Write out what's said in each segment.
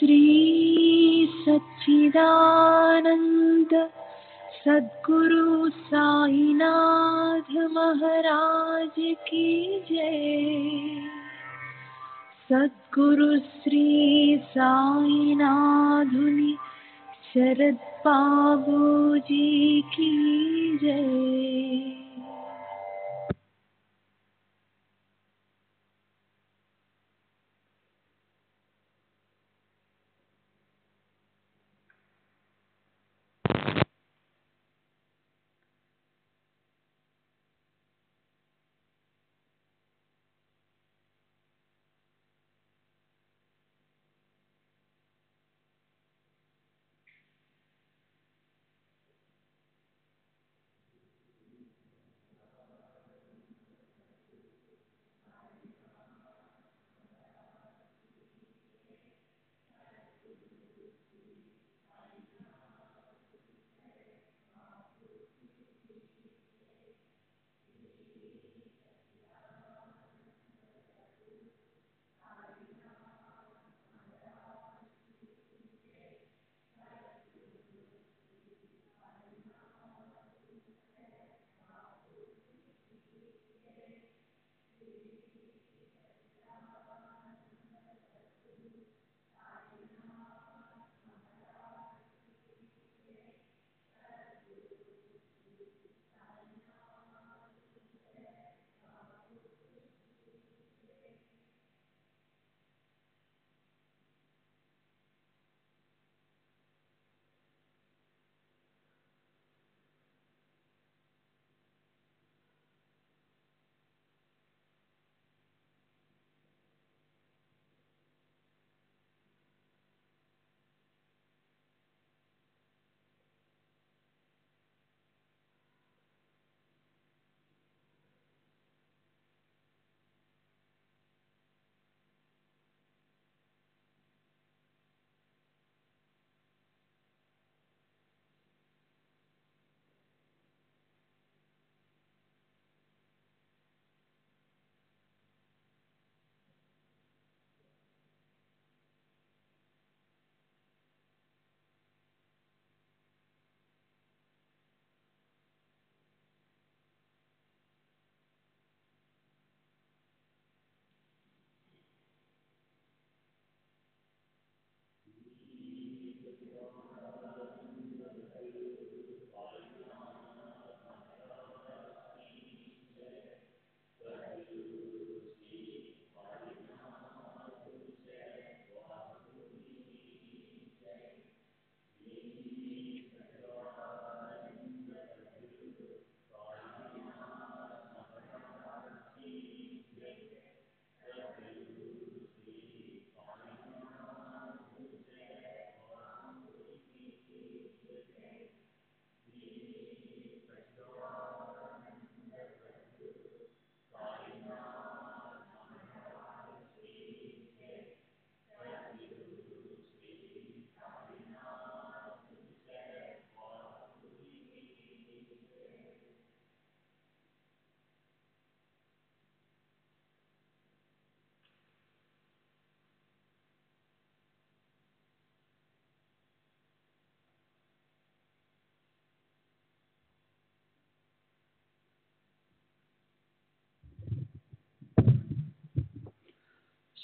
श्री सच्चिदानंद सद्गुरु साईनाथ महाराज की जय। सद्गुरु श्री साईनाथुनि शरद बाबूजी की जय।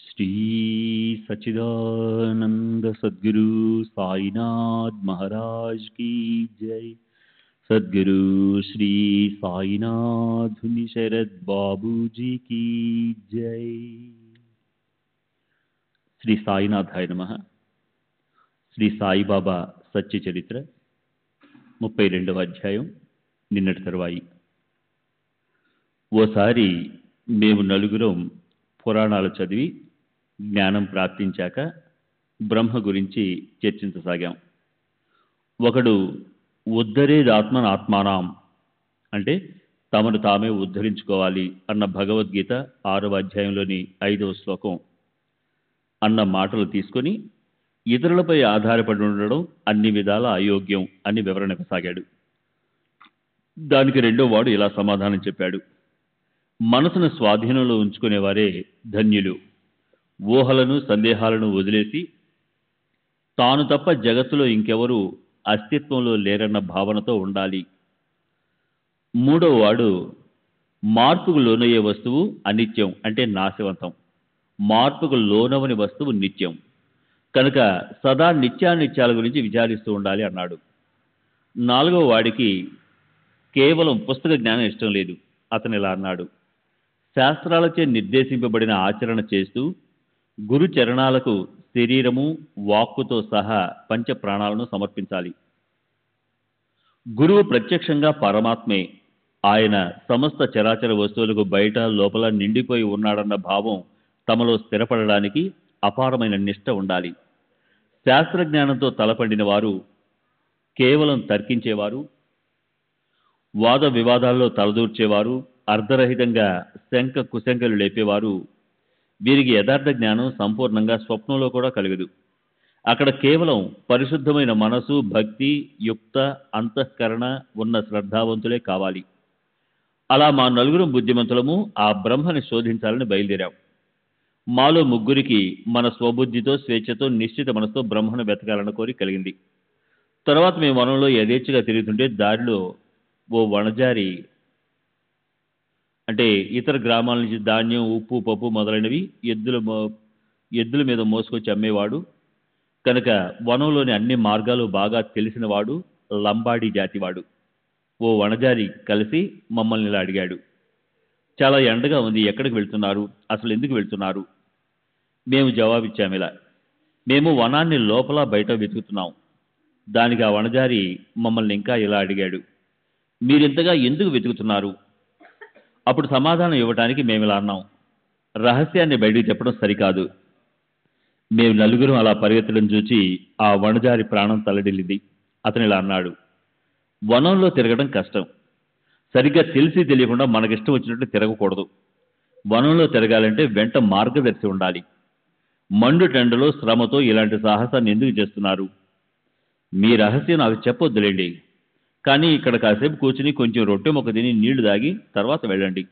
श्री सच्चिदानंद सद्गुरु साईनाथ महाराज की जय। सद्गुरु श्री साईनाथ शरद बाबूजी की जय। శ్రీ సాయినాథాయ నమః. శ్రీ సాయిబాబా సత్య చరిత్ర 32వ అధ్యాయం. నిన్నటి తరువాయి. ఓసారి మేము నలుగురం పురాణాలు చదివి జ్ఞానం ప్రాప్తించాక బ్రహ్మ గురించి చర్చించసాగాం. ఒకడు ఉద్ధరేదాత్మన్ ఆత్మానాం అంటే తమను తామే ఉద్ధరించుకోవాలి అన్న భగవద్గీత 6వ అధ్యాయంలోని 5వ శ్లోకం అన్న మాటలు తీసుకొని ఇతరులపై ఆధారపడి ఉండడం అన్ని విధాల అయోగ్యం అని వివరణ ఇవ్వసాగాడు. దానికి రెండో వాడు ఇలా సమాధానం చెప్పాడు: మనసును స్వాధీనంలో ఉంచుకునేవారే ధన్యులు. ఊహలను సందేహాలను వదిలేసి తాను తప్ప జగత్తులో ఇంకెవరూ అస్తిత్వంలో లేరన్న భావనతో ఉండాలి. మూడవ వాడు మార్పుకు లోనయ్యే వస్తువు అనిత్యం, అంటే నాశవంతం. మార్పుకు లోనవని వస్తువు నిత్యం. కనుక సదా నిత్యానిత్యాల గురించి విచారిస్తూ ఉండాలి అన్నాడు. నాలుగవ వాడికి కేవలం పుస్తక జ్ఞానం ఇష్టం లేదు. అతను ఇలా అన్నాడు: శాస్త్రాలచే నిర్దేశింపబడిన ఆచరణ చేస్తూ గురు చరణాలకు శరీరము వాక్కుతో సహా పంచ ప్రాణాలను సమర్పించాలి. గురువు ప్రత్యక్షంగా పరమాత్మే. ఆయన సమస్త చరాచర వస్తువులకు బయట లోపల నిండిపోయి ఉన్నాడన్న భావం తమలో స్థిరపడడానికి అపారమైన నిష్ఠ ఉండాలి. శాస్త్రజ్ఞానంతో తలపండిన వారు, కేవలం తర్కించేవారు, వాద వివాదాల్లో తలదూర్చేవారు, అర్ధరహితంగా శంక కుశంకలు లేపేవారు, వీరికి యథార్థ జ్ఞానం సంపూర్ణంగా స్వప్నంలో కూడా కలగదు. అక్కడ కేవలం పరిశుద్ధమైన మనసు, భక్తి, యుక్త అంతఃకరణ ఉన్న శ్రద్ధావంతులే కావాలి. అలా మా నలుగురం బుద్ధిమంతులము ఆ బ్రహ్మని శోధించాలని బయలుదేరాం. మాలో ముగ్గురికి మన స్వబుద్ధితో, స్వేచ్ఛతో, నిశ్చిత మనసుతో బ్రహ్మను వెతకాలన్న కోరిక కలిగింది. తర్వాత మేము వనంలో యథేచ్ఛగా తిరుగుతుంటే దారిలో ఓ వనజారి, అంటే ఇతర గ్రామాల నుంచి ధాన్యం, ఉప్పు, పప్పు మొదలైనవి ఎద్దుల మీద మోసుకొచ్చి అమ్మేవాడు. కనుక వనంలోని అన్ని మార్గాలు బాగా తెలిసినవాడు, లంబాడీ జాతివాడు. ఓ వనజారి కలిసి మమ్మల్ని ఇలా అడిగాడు: చాలా ఎండగా ఉంది, ఎక్కడికి వెళ్తున్నారు, అసలు ఎందుకు వెళ్తున్నారు? మేము జవాబిచ్చామిలా: మేము వనాన్ని లోపల బయట వెతుకుతున్నాం. దానికి ఆ వనజారి మమ్మల్ని ఇంకా ఇలా అడిగాడు: మీరింతగా ఎందుకు వెతుకుతున్నారు? అప్పుడు సమాధానం ఇవ్వడానికి మేము ఇలా అన్నాం: రహస్యాన్ని బయటికి చెప్పడం సరికాదు. మేము నలుగురం అలా పరిగెత్తడం చూచి ఆ వనజారి ప్రాణం తల్లడిల్లింది. అతను ఇలా అన్నాడు: వనంలో తిరగడం కష్టం. సరిగ్గా తెలిసి తెలియకుండా మనకిష్టం వచ్చినట్టు తిరగకూడదు. వనంలో తిరగాలంటే వెంట మార్గదర్శి ఉండాలి. మండు టెండలో శ్రమతో ఇలాంటి సాహసాన్ని ఎందుకు చేస్తున్నారు? మీ రహస్యం నాకు చెప్పొద్దులేండి, కానీ ఇక్కడ కాసేపు కూర్చుని కొంచెం రొట్టె మొక్క తిని నీళ్లు తాగి తర్వాత వెళ్ళండి.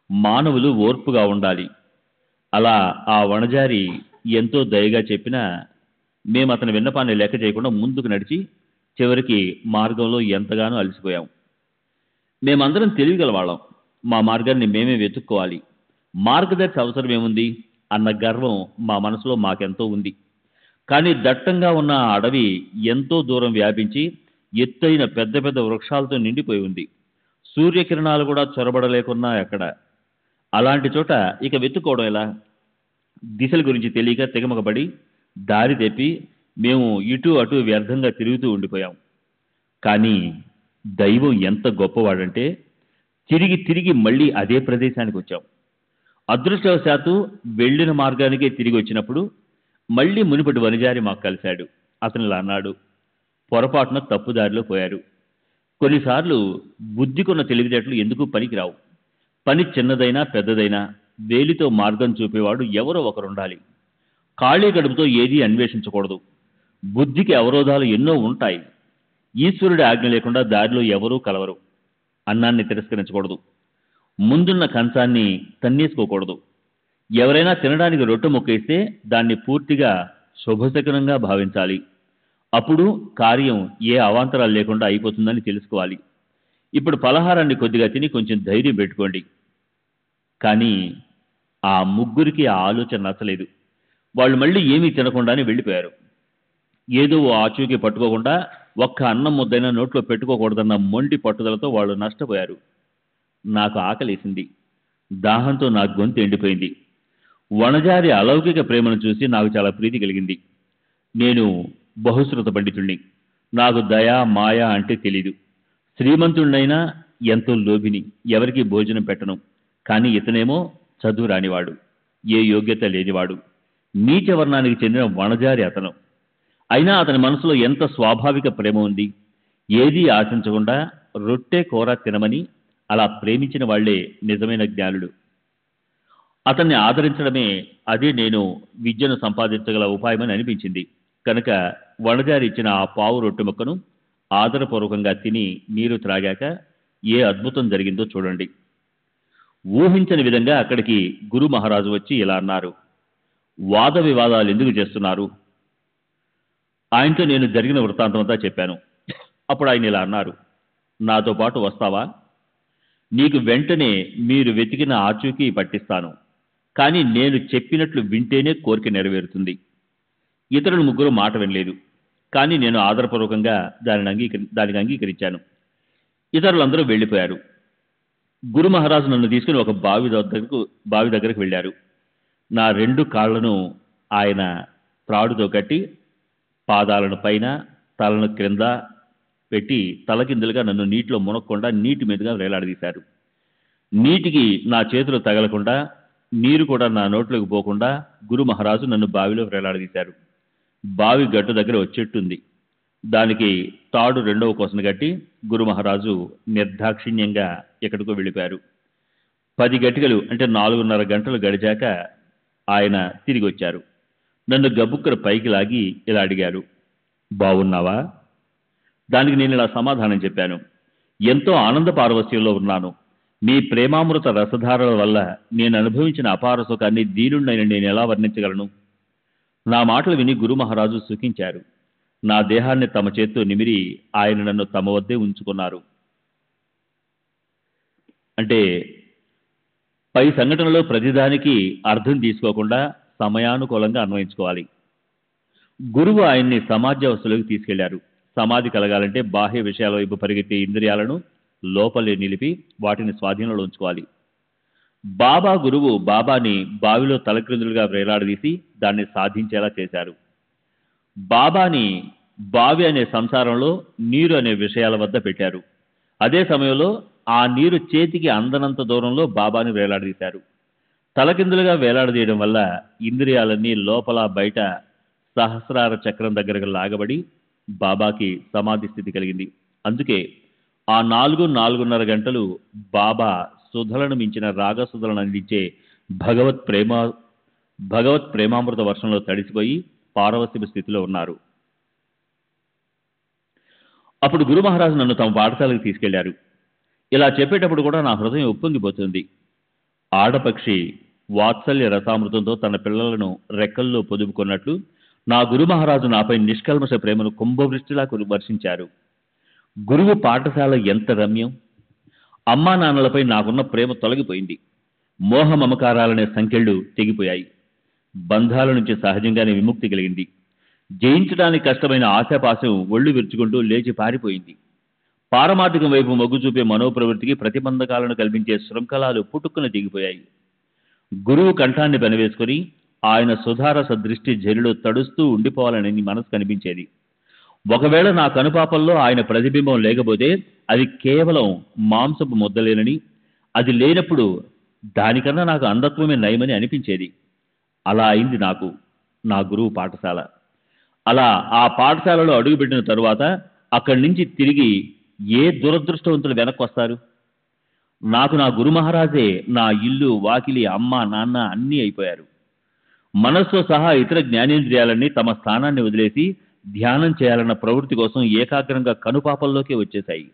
మానవులు ఓర్పుగా ఉండాలి. అలా ఆ వనజారి ఎంతో దయగా చెప్పినా మేము అతని విన్నపాన్ని లెక్క చేయకుండా ముందుకు నడిచి చివరికి మార్గంలో ఎంతగానో అలసిపోయాం. మేమందరం తెలియగలవాళ్ళం. మా మార్గాన్ని మేమే వెతుక్కోవాలి. మార్గదర్శి అవసరం ఏముంది అన్న గర్వం మా మనసులో మాకెంతో ఉంది. కానీ దట్టంగా ఉన్న ఆ అడవి ఎంతో దూరం వ్యాపించి ఎత్తైన పెద్ద పెద్ద వృక్షాలతో నిండిపోయి ఉంది. సూర్యకిరణాలు కూడా చొరబడలేకున్నా ఎక్కడ. అలాంటి చోట ఇక వెతుక్కోవడం ఎలా? దిశల గురించి తెలియక తెగమకబడి దారి తెప్పి మేము ఇటు అటు వ్యర్థంగా తిరుగుతూ ఉండిపోయాం. కానీ దైవం ఎంత గొప్పవాడంటే తిరిగి తిరిగి మళ్ళీ అదే ప్రదేశానికి వచ్చాం. అదృష్టవశాత్తు వెళ్ళిన మార్గానికే తిరిగి వచ్చినప్పుడు మళ్ళీ మునుపటి వనజారి మాకు కలిశాడు. అతను ఇలా అన్నాడు: పొరపాటున తప్పుదారిలో పోయారు. కొన్నిసార్లు బుద్ధికున్న తెలివితేటలు ఎందుకు పనికిరావు. పని చిన్నదైనా పెద్దదైనా వేలితో మార్గం చూపేవాడు ఎవరో ఒకరుండాలి. ఖాళీ గడుపుతో ఏదీ అన్వేషించకూడదు. బుద్ధికి అవరోధాలు ఎన్నో ఉంటాయి. ఈశ్వరుడి ఆజ్ఞ లేకుండా దారిలో ఎవరూ కలవరు. అన్నాన్ని తిరస్కరించకూడదు. ముందున్న కంచాన్ని తన్నేసుకోకూడదు. ఎవరైనా తినడానికి రొట్టె ముక్కేస్తే దాన్ని పూర్తిగా శుభశకనంగా భావించాలి. అప్పుడు కార్యం ఏ అవాంతరాలు లేకుండా అయిపోతుందని తెలుసుకోవాలి. ఇప్పుడు పలహారాన్ని కొద్దిగా తిని కొంచెం ధైర్యం పెట్టుకోండి. కానీ ఆ ముగ్గురికి ఆ ఆలోచన నచ్చలేదు. వాళ్ళు మళ్ళీ ఏమీ తినకుండానే వెళ్ళిపోయారు. ఏదో ఓ ఆచూకీ పట్టుకోకుండా ఒక్క అన్నం ముద్దైనా నోట్లో పెట్టుకోకూడదన్న మొండి పట్టుదలతో వాళ్ళు నష్టపోయారు. నాకు ఆకలేసింది. దాహంతో నా గొంతు ఎండిపోయింది. వనజారి అలౌకిక ప్రేమను చూసి నాకు చాలా ప్రీతి కలిగింది. నేను బహుశ్రుత పండితుణ్ణి. నాకు దయ, మాయ అంటే తెలీదు. శ్రీమంతుణ్ణైనా ఎంతో లోభిని, ఎవరికీ భోజనం పెట్టను. కానీ ఇతనేమో చదువు రానివాడు, ఏ యోగ్యత లేనివాడు, నీచ వర్ణానికి చెందిన వనజారి అతను. అయినా అతని మనసులో ఎంత స్వాభావిక ప్రేమ ఉంది. ఏదీ ఆశించకుండా రొట్టె కూర తినమని అలా ప్రేమించిన వాళ్లే నిజమైన జ్ఞానులు. అతన్ని ఆదరించడమే అదే నేను విద్యను సంపాదించగల ఉపాయమని అనిపించింది. కనుక వనజారి ఇచ్చిన ఆ పావు రొట్టె ముక్కను ఆదరపూర్వకంగా తిని నీరు త్రాగాక ఏ అద్భుతం జరిగిందో చూడండి. ఊహించని విధంగా అక్కడికి గురు మహారాజు వచ్చి ఇలా అన్నారు: వాద వివాదాలు ఎందుకు చేస్తున్నారు? ఆయనతో నేను జరిగిన వృత్తాంతం అంతా చెప్పాను. అప్పుడు ఆయన ఇలా అన్నారు, నాతో పాటు వస్తావా? నీకు వెంటనే మీరు వెతికిన ఆచూకీ పట్టిస్తాను. కానీ నేను చెప్పినట్లు వింటేనే కోరిక నెరవేరుతుంది. ఇతరులు ముగ్గురు మాట వినలేదు. కానీ నేను ఆదరపూర్వకంగా దానికి అంగీకరించాను. ఇతరులందరూ వెళ్ళిపోయారు. గురు మహారాజు నన్ను తీసుకుని ఒక బావి దగ్గరకు వెళ్ళారు. నా 2 కాళ్లను ఆయన త్రాడుతో కట్టి పాదాలను పైన, తలను క్రింద పెట్టి తలకిందులుగా నన్ను నీటిలో మునక్కుండా నీటి మీదుగా వేలాడదీశారు. నీటికి నా చేతులు తగలకుండా, నీరు కూడా నా నోట్లోకి పోకుండా గురు మహారాజు నన్ను బావిలో వేలాడదీశారు. బావి గట్టు దగ్గర ఒక చెట్టు ఉంది. దానికి తాడు 2వ కొసను కట్టి గురు మహారాజు నిర్దాక్షిణ్యంగా ఎక్కడికో వెళ్ళిపోయారు. 10 గంటలు అంటే 4:30 గంటలు గడిచాక ఆయన తిరిగి వచ్చారు. నన్ను గబుక్కర పైకి లాగి ఇలా అడిగారు, బాగున్నావా? దానికి నేను ఇలా సమాధానం చెప్పాను, ఎంతో ఆనంద పారవస్యంలో ఉన్నాను. మీ ప్రేమామృత రసధారల వల్ల నేను అనుభవించిన అపార సుఖాన్ని దీనుణ్ణైన నేను ఎలా వర్ణించగలను? నా మాటలు విని గురు మహారాజు సుఖించారు. నా దేహాన్ని తమ చేత్తో నిమిరి ఆయన నన్ను తమ వద్దే ఉంచుకున్నారు. అంటే పై సంఘటనలో ప్రతిదానికి అర్థం తీసుకోకుండా సమయానుకూలంగా అన్వయించుకోవాలి. గురువు ఆయన్ని సమాజవస్థలోకి తీసుకెళ్లారు. సమాధి కలగాలంటే బాహ్య విషయాల వైపు పరిగెత్తే ఇంద్రియాలను లోపలే నిలిపి వాటిని స్వాధీనంలో ఉంచుకోవాలి. గురువు బాబాని బావిలో తలక్రిందులుగా వేలాడదీసి దాన్ని సాధించేలా చేశారు. బాబాని బావి అనే సంసారంలో నీరు అనే విషయాల వద్ద పెట్టారు. అదే సమయంలో ఆ నీరు చేతికి అందనంత దూరంలో బాబాని వేలాడదీశారు. తలకిందులుగా వేలాడదీయడం వల్ల ఇంద్రియాలన్నీ లోపల బయట సహస్రార చక్రం దగ్గరకు లాగబడి బాబాకి సమాధి స్థితి కలిగింది. అందుకే ఆ 4:30 గంటలు బాబా సుధలను మించిన రాగసుధలను అందించే భగవత్ ప్రేమామృత వర్షంలో తడిసిపోయి పారవస్యపు స్థితిలో ఉన్నారు. అప్పుడు గురు మహారాజు నన్ను తమ పాఠశాలకు తీసుకెళ్లారు. ఇలా చెప్పేటప్పుడు కూడా నా హృదయం ఉప్పొంగిపోతుంది. ఆడపక్షి వాత్సల్య రసామృతంతో తన పిల్లలను రెక్కల్లో పొదుపుకున్నట్లు నా గురు మహారాజు నాపై నిష్కల్మష ప్రేమను కుంభవృష్టిలా వర్షించారు. గురువు పాఠశాల ఎంత రమ్యం! అమ్మా నాన్నలపై నాకున్న ప్రేమ తొలగిపోయింది. మోహ మమకారాలనే సంఖ్యలు తెగిపోయాయి. బంధాల నుంచి సహజంగానే విముక్తి కలిగింది. జయించడానికి కష్టమైన ఆశాపాశం ఒళ్ళు విరుచుకుంటూ లేచి పారిపోయింది. పారమార్థికం వైపు మొగ్గు చూపే మనోప్రవృత్తికి ప్రతిబంధకాలను కల్పించే శృంఖలాలు పుట్టుక్కున దిగిపోయాయి. గురువు కంఠాన్ని పెనవేసుకుని ఆయన సుధారస దృష్టి జరిలో తడుస్తూ ఉండిపోవాలని మనసు కనిపించేది. ఒకవేళ నా కనుపాపల్లో ఆయన ప్రతిబింబం లేకపోతే అది కేవలం మాంసపు ముద్దలేనని, అది లేనప్పుడు దానికన్నా నాకు అంధత్వమే నయమని అనిపించేది. అలా అయింది నాకు నా గురువు పాఠశాల. అలా ఆ పాఠశాలలో అడుగుపెట్టిన తరువాత అక్కడి నుంచి తిరిగి ఏ దురదృష్టవంతులు వెనక్కి వస్తారు? నాకు నా గురు మహారాజే నా ఇల్లు, వాకిలి, అమ్మ, నాన్న అన్నీ అయిపోయారు. మనస్సు సహా ఇతర జ్ఞానేంద్రియాలన్నీ తమ స్థానాన్ని వదిలేసి ధ్యానం చేయాలన్న ప్రవృత్తి కోసం ఏకాగ్రంగా కనుపాపల్లోకే వచ్చేశాయి.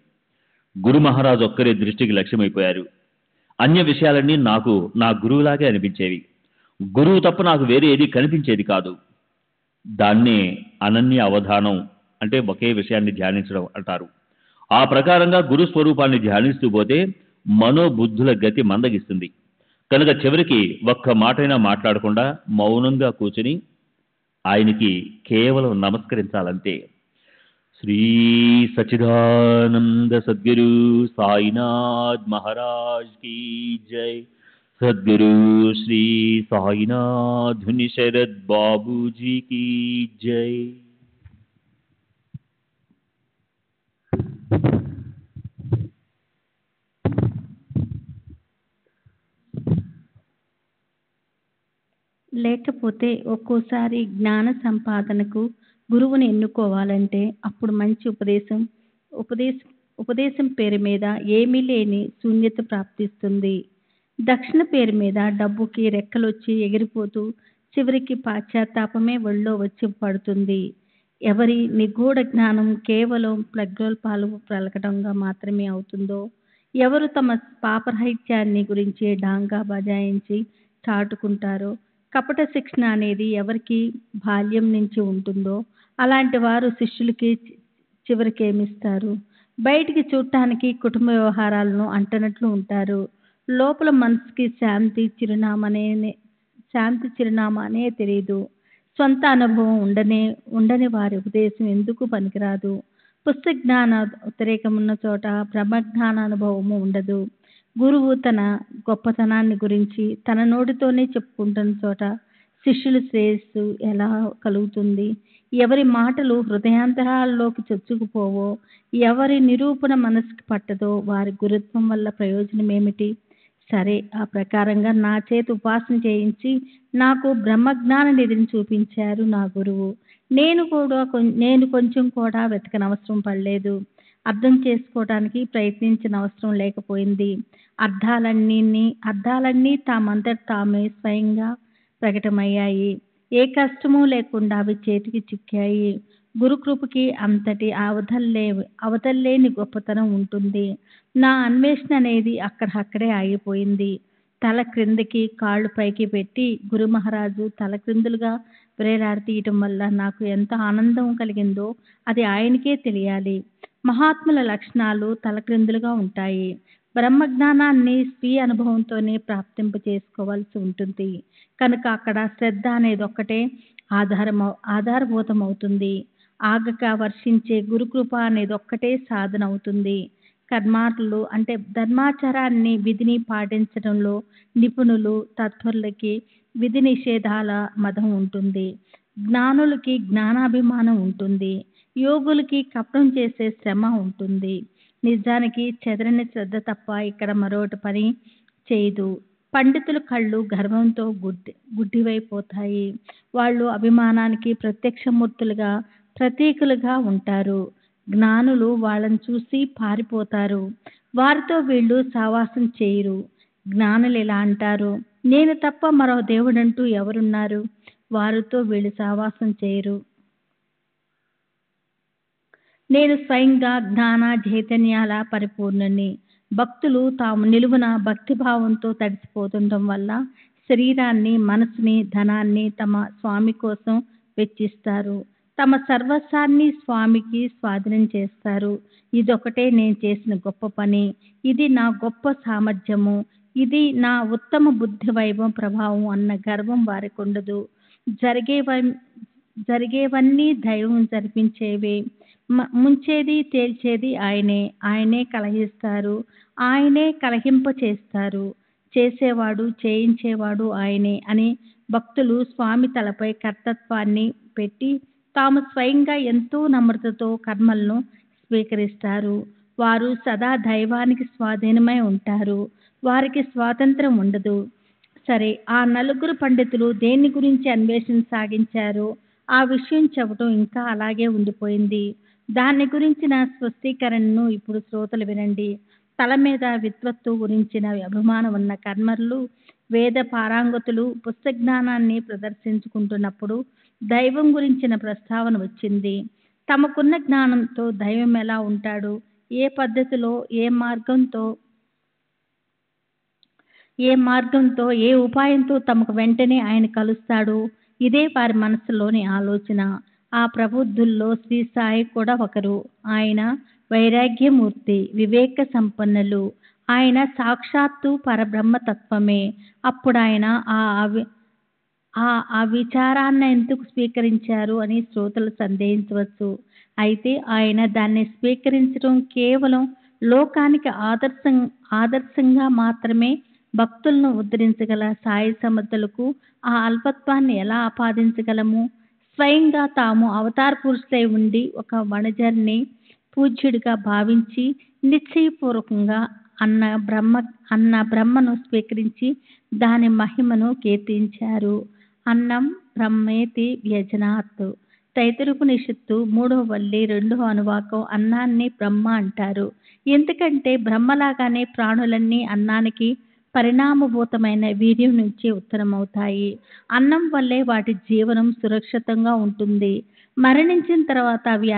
గురు మహారాజు ఒక్కరే దృష్టికి లక్ష్యమైపోయారు. అన్య విషయాలన్నీ నాకు నా గురువులాగే అనిపించేవి. గురువు తప్ప నాకు వేరే ఏది కనిపించేది కాదు. దాన్నే అనన్య అవధానం అంటే ఒకే విషయాన్ని ధ్యానించడం అంటారు. ఆ ప్రకారంగా గురు స్వరూపాన్ని ధ్యానిస్తూ పోతే మనోబుద్ధుల గతి మందగిస్తుంది. కనుక చివరికి ఒక్క మాటైనా మాట్లాడకుండా మౌనంగా కూర్చుని ఆయనకి కేవలం నమస్కరించాలంతే. శ్రీ సచ్చిదానంద సద్గురు సాయినాథ్ మహారాజ్ కీ జై. సద్గురు శ్రీ సాయినాథ్ శరద్ బాబూజీ కీ జై. లేకపోతే ఒక్కోసారి జ్ఞాన సంపాదనకు గురువుని ఎన్నుకోవాలంటే అప్పుడు మంచి ఉపదేశం పేరు మీద ఏమీ లేని శూన్యత ప్రాప్తిస్తుంది. దక్షిణ పేరు మీద డబ్బుకి రెక్కలొచ్చి ఎగిరిపోతూ చివరికి పాశ్చాత్తాపమే ఒళ్ళో వచ్చి పడుతుంది. ఎవరి నిగూఢ జ్ఞానం కేవలం ప్రగల్భాలు పలకడంగా మాత్రమే అవుతుందో, ఎవరు తమ పాపరాహిత్యాన్ని గురించి డాంగా బజాయించి చాటుకుంటారో, కపట శిక్షణ అనేది ఎవరికి బాల్యం నుంచి ఉంటుందో అలాంటి వారు శిష్యులకి చివరికి ఏమిస్తారు? బయటికి చూడటానికి కుటుంబ వ్యవహారాలను అంటనట్లు ఉంటారు. లోపల మనసుకి శాంతి చిరునామానే తెలియదు. సొంత అనుభవం ఉండని వారి ఉపదేశం ఎందుకు పనికిరాదు. పుస్తక జ్ఞాన వ్యతిరేకమున్న చోట బ్రహ్మజ్ఞాన అనుభవము ఉండదు. గురువు తన గొప్పతనాన్ని గురించి తన నోటితోనే చెప్పుకుంటున్న చోట శిష్యుల శ్రేయస్సు ఎలా కలుగుతుంది? ఎవరి మాటలు హృదయాంతరాల్లోకి చొచ్చుకుపోవో, ఎవరి నిరూపణ మనసుకి పట్టదో వారి గురుత్వం వల్ల ప్రయోజనం ఏమిటి? సరే, ఆ ప్రకారంగా నా చేత ఉపాసన చేయించి నాకు బ్రహ్మజ్ఞాన నిధిని చూపించారు నా గురువు. నేను కొంచెం కూడా వెతకనవసరం పడలేదు. అర్థం చేసుకోవడానికి ప్రయత్నించిన అవసరం లేకపోయింది. అర్థాలన్నీ తామంతట తామే స్వయంగా ప్రకటమయ్యాయి. ఏ కష్టమూ లేకుండా అవి చేతికి చిక్కాయి. గురుకృపకి అంతటి అవతల్లేని గొప్పతనం ఉంటుంది. నా అన్వేషణ అనేది అక్కడే ఆగిపోయింది. తల క్రిందకి కాళ్ళు పైకి పెట్టి గురు మహారాజు తల క్రిందులుగా వేలాడతీయటం వల్ల నాకు ఎంత ఆనందం కలిగిందో అది ఆయనకే తెలియాలి. మహాత్ముల లక్షణాలు తలక్రిందులుగా ఉంటాయి. బ్రహ్మజ్ఞానాన్ని స్వీయ అనుభవంతోనే ప్రాప్తింప చేసుకోవాల్సి ఉంటుంది కనుక అక్కడ శ్రద్ధ అనేది ఒక్కటే ఆధారభూతమవుతుంది. ఆగక వర్షించే గురుకృప అనేది ఒక్కటే సాధన అవుతుంది. కర్మార్లు అంటే ధర్మాచారాన్ని విధిని పాటించడంలో నిపుణులు తత్పరులకి విధి నిషేధాల మదం ఉంటుంది. జ్ఞానులకి జ్ఞానాభిమానం ఉంటుంది. యోగులకి కపటం చేసే శ్రమ ఉంటుంది. నిజానికి చెదరని శ్రద్ధ తప్ప ఇక్కడ మరొకటి పని చేయదు. పండితుల కళ్ళు గర్వంతో గుడ్డివైపోతాయి. వాళ్ళు అభిమానానికి ప్రతీకులుగా ఉంటారు. జ్ఞానులు వాళ్ళని చూసి పారిపోతారు. వారితో వీళ్ళు సావాసం చేయరు. జ్ఞానులు ఇలా అంటారు, నేను తప్ప మరో దేవుడంటూ ఎవరున్నారు? వారితో వీళ్ళు సావాసం చేయరు. నేను స్వయంగా జ్ఞాన చైతన్యాల పరిపూర్ణుని. భక్తులు తాము నిలువున భక్తిభావంతో తడిసిపోతుండటం వల్ల శరీరాన్ని, మనసుని, ధనాన్ని తమ స్వామి కోసం వెచ్చిస్తారు. తమ సర్వస్వాన్ని స్వామికి స్వాధీనం చేస్తారు. ఇదొకటే నేను చేసిన గొప్ప పని. ఇది నా గొప్ప సామర్థ్యము. ఇది నా ఉత్తమ బుద్ధి వైభవం ప్రభావం అన్న గర్వం వారికి ఉండదు. జరిగేవన్నీ దైవం జరిపించేవే. ముంచేది తేల్చేది ఆయనే కలహిస్తారు. ఆయనే కలహింప చేస్తారు. చేసేవాడు చేయించేవాడు ఆయనే అని భక్తులు స్వామి తలపై కర్తృత్వాన్ని పెట్టి తాము స్వయంగా ఎంతో నమ్రతతో కర్మలను స్వీకరిస్తారు. వారు సదా దైవానికి స్వాధీనమై ఉంటారు. వారికి స్వాతంత్రం ఉండదు. సరే, ఆ నలుగురు పండితులు దేని గురించి అన్వేషణ సాగించారో ఆ విషయం చెప్పడం ఇంకా అలాగే ఉండిపోయింది. దాని గురించిన స్పష్టీకరణను ఇప్పుడు శ్రోతలు వినండి. తల మీద విద్వత్తు గురించిన అభిమానం ఉన్న కర్మలు, వేద పారంగతులు పుస్తక జ్ఞానాన్ని ప్రదర్శించుకుంటున్నప్పుడు దైవం గురించిన ప్రస్తావన వచ్చింది. తమకున్న జ్ఞానంతో దైవం ఎలా ఉంటాడు? ఏ పద్ధతిలో, ఏ మార్గంతో, ఏ ఉపాయంతో తమకు వెంటనే ఆయన కలుస్తాడు? ఇదే వారి మనసులోని ఆలోచన. ఆ ప్రబుద్ధుల్లో శ్రీ సాయి కూడా ఒకరు. ఆయన వైరాగ్యమూర్తి, వివేక సంపన్నులు. ఆయన సాక్షాత్తు పరబ్రహ్మతత్వమే. అప్పుడు ఆయన ఆ విచారాన్ని ఎందుకు స్వీకరించారు అని శ్రోతలు సందేహించవచ్చు. అయితే ఆయన దాన్ని స్వీకరించడం కేవలం లోకానికి ఆదర్శంగా మాత్రమే. భక్తులను ఉద్ధరించగల సాయి సమర్థులకు ఆ అల్పత్వాన్ని ఎలా ఆపాదించగలము? స్వయంగా తాము అవతార పురుషులై ఉండి ఒక వణజర్ని పూజ్యుడిగా భావించి నిశ్చయపూర్వకంగా అన్న బ్రహ్మను స్వీకరించి దాని మహిమను కీర్తించారు. అన్నం బ్రహ్మేతి వ్యజనాత్. తైత్తరీయోపనిషత్తు 3వ వల్లి 2వ అనువాకం అన్నాన్ని బ్రహ్మ అంటారు. ఎందుకంటే బ్రహ్మలాగానే ప్రాణులన్నీ అన్నానికి పరిణామభూతమైన వీర్యం నుంచి ఉత్పన్నమవుతాయి. అన్నం వల్లే వాటి జీవనం సురక్షితంగా ఉంటుంది. మరణించిన తర్వాత అవి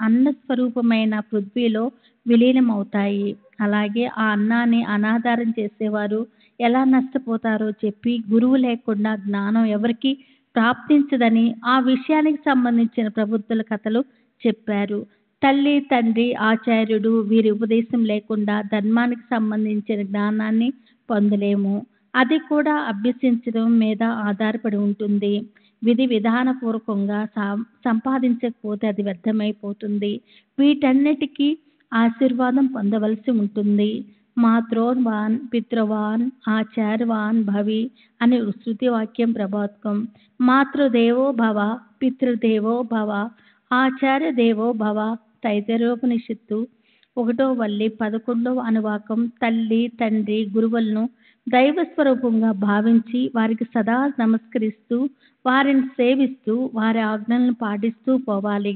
అన్నస్వరూపమైన పృథ్వీలో విలీనమవుతాయి. అలాగే ఆ అన్నాన్ని అనాధారం చేసేవారు ఎలా నష్టపోతారో చెప్పి గురువు లేకుండా జ్ఞానం ఎవరికి ప్రాప్తించదని ఆ విషయానికి సంబంధించిన ప్రబుద్ధుల కథలు చెప్పారు. తల్లి, తండ్రి, ఆచార్యుడు వీరి ఉపదేశం లేకుండా ధర్మానికి సంబంధించిన జ్ఞానాన్ని పొందలేము. అది కూడా అభ్యసించడం మీద ఆధారపడి ఉంటుంది. విధి విధానపూర్వకంగా సంపాదించకపోతే అది వ్యర్థమైపోతుంది. వీటన్నిటికీ ఆశీర్వాదం పొందవలసి ఉంటుంది. మాతృవాన్ పితృవాన్ ఆచార్యవాన్ భవి అనే శృతి వాక్యం ప్రబోధకం. మాతృదేవో భవ, పితృదేవో భవ, ఆచార్య దేవో భవ. తైతరీయోపనిషత్తు 1వ వల్లి 11వ అనువాకం. తల్లి, తండ్రి, గురువులను దైవస్వరూపంగా భావించి వారికి సదా నమస్కరిస్తూ, వారిని సేవిస్తూ, వారి ఆజ్ఞలను పాటిస్తూ పోవాలి.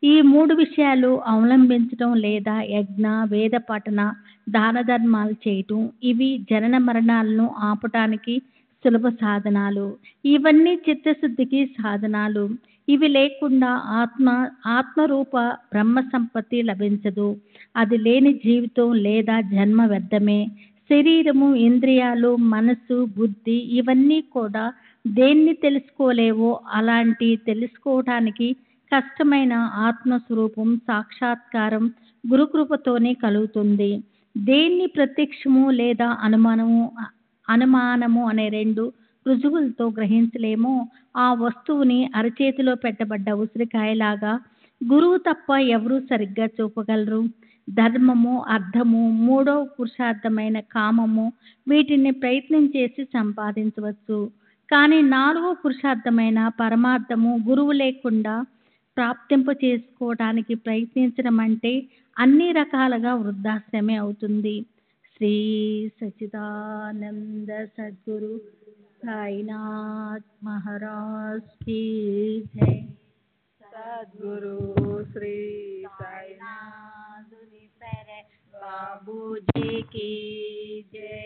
ఈ 3 విషయాలు అవలంబించడం లేదా యజ్ఞ, వేద పఠన, దాన ధర్మాలు చేయటం ఇవి జనన మరణాలను ఆపటానికి సులభ సాధనాలు. ఇవన్నీ చిత్తశుద్ధికి సాధనాలు. ఇవి లేకుండా ఆత్మరూప బ్రహ్మ సంపత్తి లభించదు. అది లేని జీవితం లేదా జన్మ వ్యర్థమే. శరీరము, ఇంద్రియాలు, మనసు, బుద్ధి ఇవన్నీ కూడా దేన్ని తెలుసుకోలేవో అలాంటి తెలుసుకోవటానికి కష్టమైన ఆత్మస్వరూపం సాక్షాత్కారం గురుకృపతోనే కలుగుతుంది. దేన్ని ప్రత్యక్షము లేదా అనుమానము అనే 2 రుజువులతో గ్రహించలేమో ఆ వస్తువుని అరచేతిలో పెట్టబడ్డ ఉసిరికాయలాగా గురువు తప్ప ఎవరూ సరిగ్గా చూపగలరు. ధర్మము, అర్థము, 3వ పురుషార్థమైన కామము వీటిని ప్రయత్నం చేసి సంపాదించవచ్చు. కానీ 4వ పురుషార్థమైన పరమార్థము గురువు లేకుండా ప్రాప్తింప చేసుకోవడానికి ప్రయత్నించడం అంటే అన్ని రకాలుగా వృద్ధాశ్రమే అవుతుంది. శ్రీ సచ్చిదానంద సద్గురు సాయినాథ్ మహారాజ్ కీ జై. సద్గురు శ్రీ సాయినాథుని సరే బాబూజీ కీ జై.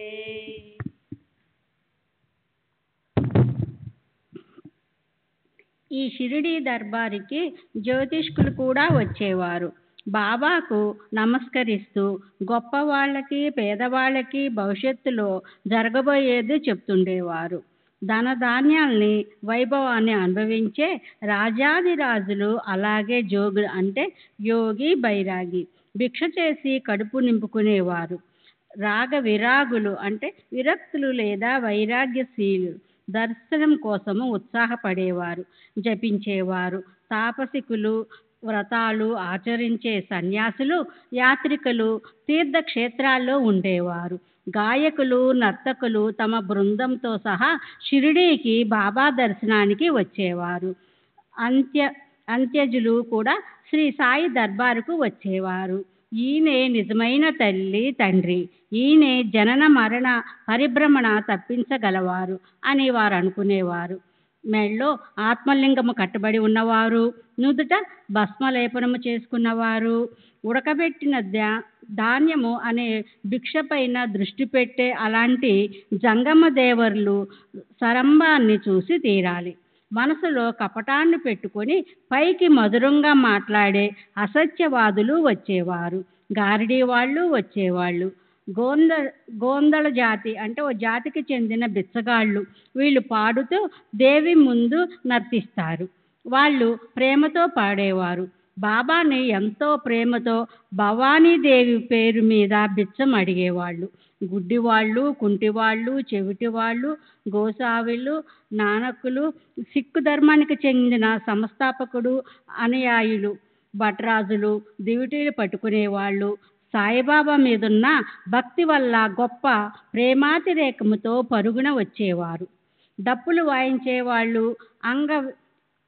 ఈ షిరిడీ దర్బారికి జ్యోతిష్కులు కూడా వచ్చేవారు. బాబాకు నమస్కరిస్తూ గొప్పవాళ్ళకి, పేదవాళ్ళకి భవిష్యత్తులో జరగబోయేది చెప్తుండేవారు. ధనధాన్యాల్ని, వైభవాన్ని అనుభవించే రాజాదిరాజులు, అలాగే జోగులు అంటే యోగి, బైరాగి భిక్ష చేసి కడుపు నింపుకునేవారు. రాగ విరాగులు అంటే విరక్తులు లేదా వైరాగ్యశీలు దర్శనం కోసము ఉత్సాహపడేవారు, జపించేవారు. తాపసికులు, వ్రతాలు ఆచరించే సన్యాసులు, యాత్రికులు తీర్థక్షేత్రాల్లో ఉండేవారు. గాయకులు, నర్తకులు తమ బృందంతో సహా షిరిడీకి బాబా దర్శనానికి వచ్చేవారు. అంత్యజులు కూడా శ్రీ సాయి దర్బారుకు వచ్చేవారు. ఈయనే నిజమైన తల్లి, తండ్రి. ఈయనే జనన మరణ పరిభ్రమణ తప్పించగలవారు అని వారు అనుకునేవారు. మెళ్ళో ఆత్మలింగము కట్టబడి ఉన్నవారు, నుదుట భస్మలేపనము చేసుకున్నవారు, ఉడకబెట్టిన ధాన్యము అనే భిక్షపైన దృష్టి పెట్టే అలాంటి జంగమ దేవర్లు సరంభాన్ని చూసి తీరాలి. మనసులో కపటాన్ని పెట్టుకొని పైకి మధురంగా మాట్లాడే అసత్యవాదులు వచ్చేవారు. గారడీ వాళ్ళు వచ్చేవాళ్ళు. గోందళ జాతి అంటే ఓ జాతికి చెందిన బిచ్చగాళ్ళు. వీళ్ళు పాడుతూ దేవి ముందు నర్తిస్తారు. వాళ్ళు ప్రేమతో పాడేవారు. బాబాని ఎంతో ప్రేమతో భవానీదేవి పేరు మీద బిచ్చం అడిగేవాళ్ళు. గుడ్డివాళ్ళు, కుంటివాళ్ళు, చెవిటివాళ్ళు, గోసావిలు, నానకులు, సిక్కు ధర్మానికి చెందిన సంస్థాపకుడు, అనుయాయులు, భట్రాజులు, దివిటీలు పట్టుకునేవాళ్ళు సాయిబాబా మీదున్న భక్తి వల్ల గొప్ప ప్రేమాతిరేకముతో పరుగున వచ్చేవారు. డప్పులు వాయించేవాళ్ళు,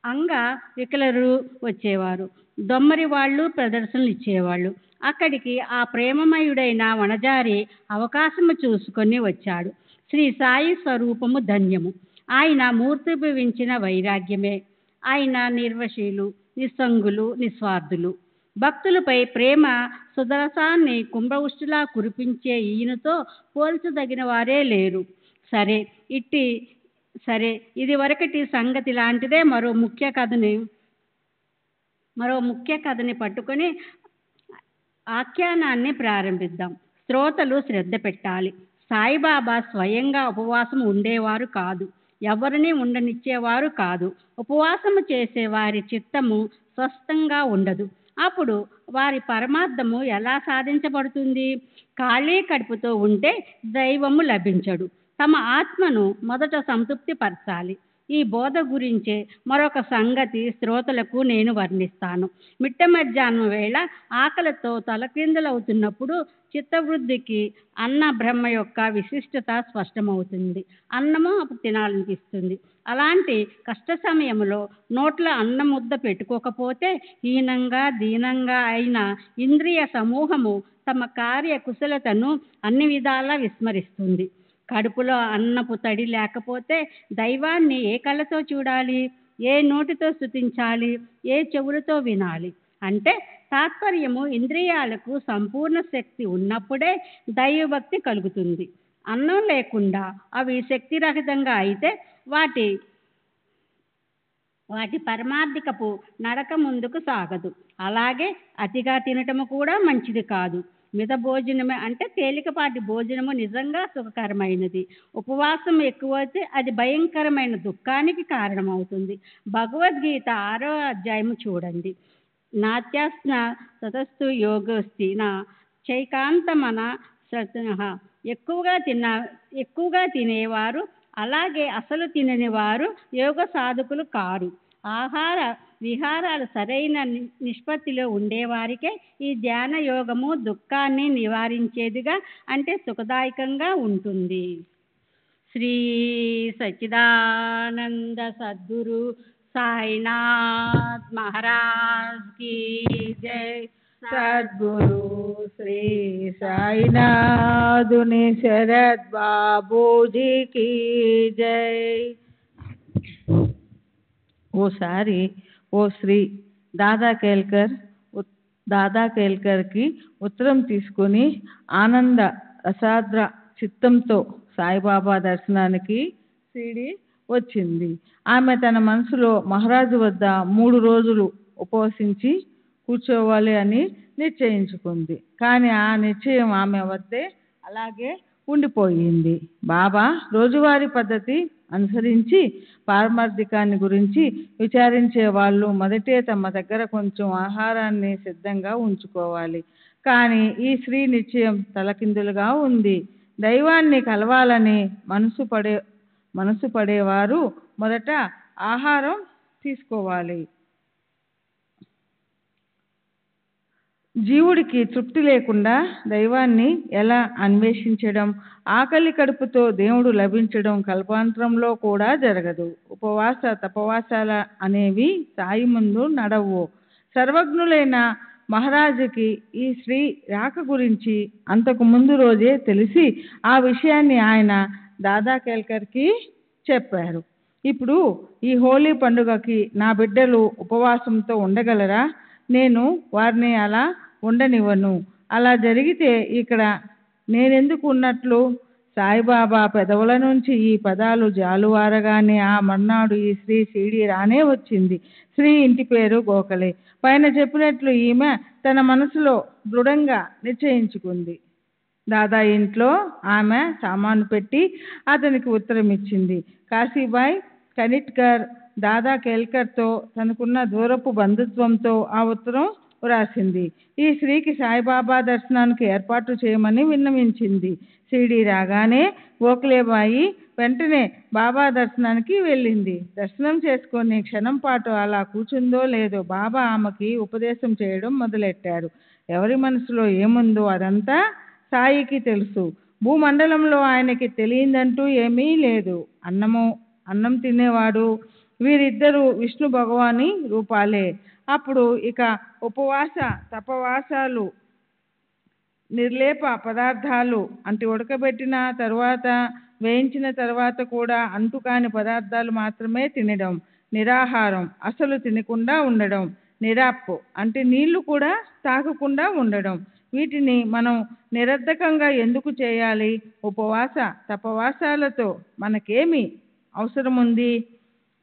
అంగ వికలరు వచ్చేవారు. దొమ్మరి వాళ్ళు ప్రదర్శనలు ఇచ్చేవాళ్ళు. అక్కడికి ఆ ప్రేమమయుడైన వనజారి అవకాశము చూసుకొని వచ్చాడు. శ్రీ సాయి స్వరూపము ధన్యము. ఆయన మూర్తిభవించిన వైరాగ్యమే. ఆయన నిర్వశీలు, నిస్సంగులు, నిస్వార్థులు. భక్తులపై ప్రేమ సుదరసాన్ని కుంభవృష్టిలా కురిపించే ఈయనతో పోల్చదగిన వారే లేరు. ఇది వరకటి సంగతి లాంటిదే మరో ముఖ్య కథని పట్టుకొని ఆఖ్యానాన్ని ప్రారంభిద్దాం. శ్రోతలు శ్రద్ధ పెట్టాలి. సాయిబాబా స్వయంగా ఉపవాసం ఉండేవారు కాదు. ఎవరిని ఉండనిచ్చేవారు కాదు. ఉపవాసము చేసే వారి చిత్తము స్వస్థంగా ఉండదు. అప్పుడు వారి పరమార్థము ఎలా సాధించబడుతుంది? ఖాళీ కడుపుతో ఉంటే దైవము లభించడు. తమ ఆత్మను మొదట సంతృప్తి పరచాలి. ఈ బోధ గురించే మరొక సంగతి శ్రోతలకు నేను వర్ణిస్తాను. మిట్ట మధ్యాహ్నం వేళ ఆకలితో తలక్రిందులవుతున్నప్పుడు చిత్తవృద్ధికి అన్న బ్రహ్మ యొక్క విశిష్టత స్పష్టమవుతుంది. అన్నము అప్పుడు తినాలనిపిస్తుంది. అలాంటి కష్ట సమయంలో నోట్ల అన్నం ముద్ద పెట్టుకోకపోతే హీనంగా దీనంగా అయిన ఇంద్రియ సమూహము తమ కార్య కుశలతను అన్ని విధాలా విస్మరిస్తుంది. కడుపులో అన్నపు తడి లేకపోతే దైవాన్ని ఏ కళ్ళతో చూడాలి? ఏ నోటితో స్తుతించాలి? ఏ చెవులతో వినాలి? అంటే తాత్పర్యము ఇంద్రియాలకు సంపూర్ణ శక్తి ఉన్నప్పుడే దైవభక్తి కలుగుతుంది. అన్నం లేకుండా అవి శక్తిరహితంగా అయితే వాటి పరమార్థికపు నడక ముందుకు సాగదు. అలాగే అతిగా తినటము కూడా మంచిది కాదు. మిత భోజనమే అంటే తేలికపాటి భోజనము నిజంగా సుఖకరమైనది. ఉపవాసం ఎక్కువైతే అది భయంకరమైన దుఃఖానికి కారణమవుతుంది. భగవద్గీత 6వ అధ్యాయము చూడండి. నాత్యాస్న తతస్థు యోగోస్తి నా చైకాంతమన సతః. ఎక్కువగా తినేవారు అలాగే అసలు తినని వారు యోగ సాధకులు కారు. ఆహార విహారాలు సరైన నిష్పత్తిలో ఉండేవారికే ఈ ధ్యాన యోగము దుఃఖాన్ని నివారించేదిగా అంటే సుఖదాయకంగా ఉంటుంది. శ్రీ సచ్చిదానంద సద్గురు సాయినాథ్ మహారాజ్ की जय. సద్గురు శ్రీ సాయినాథుని శరత్ బాబూజీకి జై. ఓసారి ఓ శ్రీ దాదా కేల్కర్కి ఉత్తరం తీసుకుని ఆనంద అసాధ్ర చిత్తంతో సాయిబాబా దర్శనానికి షిరిడి వచ్చింది. ఆమె తన మనసులో మహారాజు వద్ద 3 రోజులు ఉపవసించి కూర్చోవాలి అని నిశ్చయించుకుంది. కానీ ఆ నిశ్చయం ఆమె వద్దే అలాగే ఉండిపోయింది. బాబా రోజువారీ పద్ధతి అనుసరించి పారమార్థికాన్ని గురించి విచారించే వాళ్ళు మొదటే తమ దగ్గర కొంచెం ఆహారాన్ని సిద్ధంగా ఉంచుకోవాలి. కానీ ఈ స్త్రీ నిశ్చయం తలకిందులుగా ఉంది. దైవాన్ని కలవాలని మనసు పడేవారు మొదట ఆహారం తీసుకోవాలి. జీవుడికి తృప్తి లేకుండా దైవాన్ని ఎలా అన్వేషించడం? ఆకలి కడుపుతో దేవుడు లభించడం కల్పాంతరంలో కూడా జరగదు. ఉపవాస తపవాసాల అనేవి సాయి ముందు నడవు. సర్వజ్ఞులైన మహారాజుకి ఈ స్త్రీ రాక గురించి అంతకు ముందు రోజే తెలిసి ఆ విషయాన్ని ఆయన దాదా కేల్కర్కి చెప్పారు. ఇప్పుడు ఈ హోలీ పండుగకి నా బిడ్డలు ఉపవాసంతో ఉండగలరా? నేను వారిని అలా ఉండనివ్వను. అలా జరిగితే ఇక్కడ నేనెందుకు ఉన్నట్లు? సాయిబాబా పెదవుల నుంచి ఈ పదాలు జాలువారగానే ఆ మర్నాడు ఈ స్త్రీ షిరిడి రానే వచ్చింది. స్త్రీ ఇంటి పేరు గోఖలే. పైన చెప్పినట్లు ఈమె తన మనసులో దృఢంగా నిశ్చయించుకుంది. దాదా ఇంట్లో ఆమె సామాను పెట్టి అతనికి ఉత్తరం ఇచ్చింది. కాశీబాయ్ కనిట్కర్ దాదా కేల్కర్తో తనకున్న దూరపు బంధుత్వంతో ఆ ఉత్తరం వ్రాసింది. ఈ స్త్రీకి సాయిబాబా దర్శనానికి ఏర్పాటు చేయమని విన్నవించింది. షిరిడి రాగానే గోఖలేబాయి వెంటనే బాబా దర్శనానికి వెళ్ళింది. దర్శనం చేసుకొని క్షణం పాటు అలా కూర్చుందో లేదో బాబా ఆమెకి ఉపదేశం చేయడం మొదలెట్టారు. ఎవరి మనసులో ఏముందో అదంతా సాయికి తెలుసు. భూమండలంలో ఆయనకి తెలియదంటూ ఏమీ లేదు. అన్నం తినేవాడు వీరిద్దరూ విష్ణు భగవాని రూపాలే. అప్పుడు ఇక ఉపవాస తపవాసాలు నిర్లేప పదార్థాలు అంటే ఉడకబెట్టిన తర్వాత వేయించిన తర్వాత కూడా అంటుకాని పదార్థాలు మాత్రమే తినడం, నిరాహారం అసలు తినకుండా ఉండడం, నిరాప్పు అంటే నీళ్లు కూడా తాగకుండా ఉండడం. వీటిని మనం నిరర్ధకంగా ఎందుకు చేయాలి? ఉపవాస తపవాసాలతో మనకేమి అవసరం ఉంది?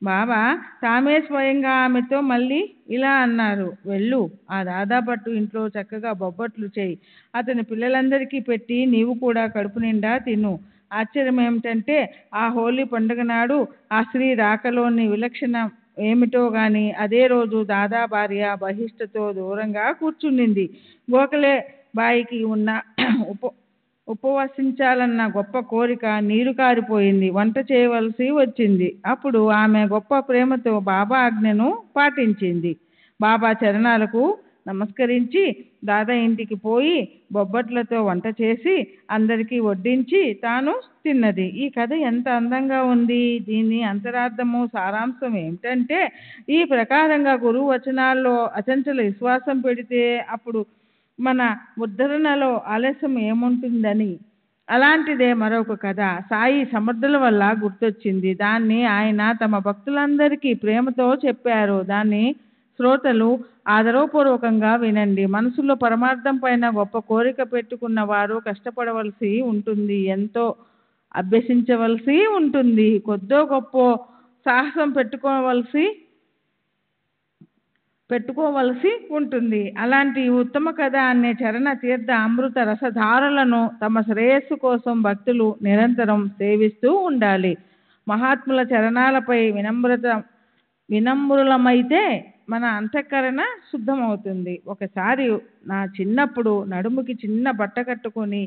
బాబా తామే స్వయంగా ఆమెతో మళ్ళీ ఇలా అన్నారు, వెళ్ళు ఆ దాదా పట్టు ఇంట్లో చక్కగా బొబ్బట్లు చేయి, అతని పిల్లలందరికీ పెట్టి నీవు కూడా కడుపు నిండా తిను. ఆశ్చర్యం ఏమిటంటే ఆ హోలీ పండుగ నాడు ఆ స్త్రీ రాకలోని విలక్షణం ఏమిటో గాని అదే రోజు దాదా భార్య బహిష్టతో దూరంగా కూర్చుండింది. గోఖలే బాయికి ఉన్న ఉపవసించాలన్న గొప్ప కోరిక నీరు కారిపోయింది. వంట చేయవలసి వచ్చింది. అప్పుడు ఆమె గొప్ప ప్రేమతో బాబా ఆజ్ఞను పాటించింది. బాబా చరణాలకు నమస్కరించి దాదా ఇంటికి పోయి బొబ్బట్లతో వంట చేసి అందరికీ వడ్డించి తాను తిన్నది. ఈ కథ ఎంత అందంగా ఉంది. దీని అంతరార్థము సారాంశం ఏమిటంటే ఈ ప్రకారంగా గురువు వచనాల్లో అచంచల విశ్వాసం పెడితే అప్పుడు మన ఉద్ధరణలో ఆలస్యం ఏముంటుందని. అలాంటిదే మరొక కథ సాయి సమర్థుల వల్ల గుర్తొచ్చింది. దాన్ని ఆయన తమ భక్తులందరికీ ప్రేమతో చెప్పారు. దాన్ని శ్రోతలు ఆదరపూర్వకంగా వినండి. మనసులో పరమార్థం పైన గొప్ప కోరిక పెట్టుకున్న వారు కష్టపడవలసి ఉంటుంది, ఎంతో అభ్యసించవలసి ఉంటుంది, కొద్దో గొప్ప సాహసం పెట్టుకోవలసి ఉంటుంది. అలాంటి ఉత్తమ కథ అనే చరణ తీర్థ అమృత రసధారలను తమ శ్రేయస్సు కోసం భక్తులు నిరంతరం సేవిస్తూ ఉండాలి. మహాత్ముల చరణాలపై వినమ్రులమైతే మన అంతఃకరణ శుద్ధమవుతుంది. ఒకసారి నా చిన్నప్పుడు నడుముకి చిన్న బట్ట కట్టుకొని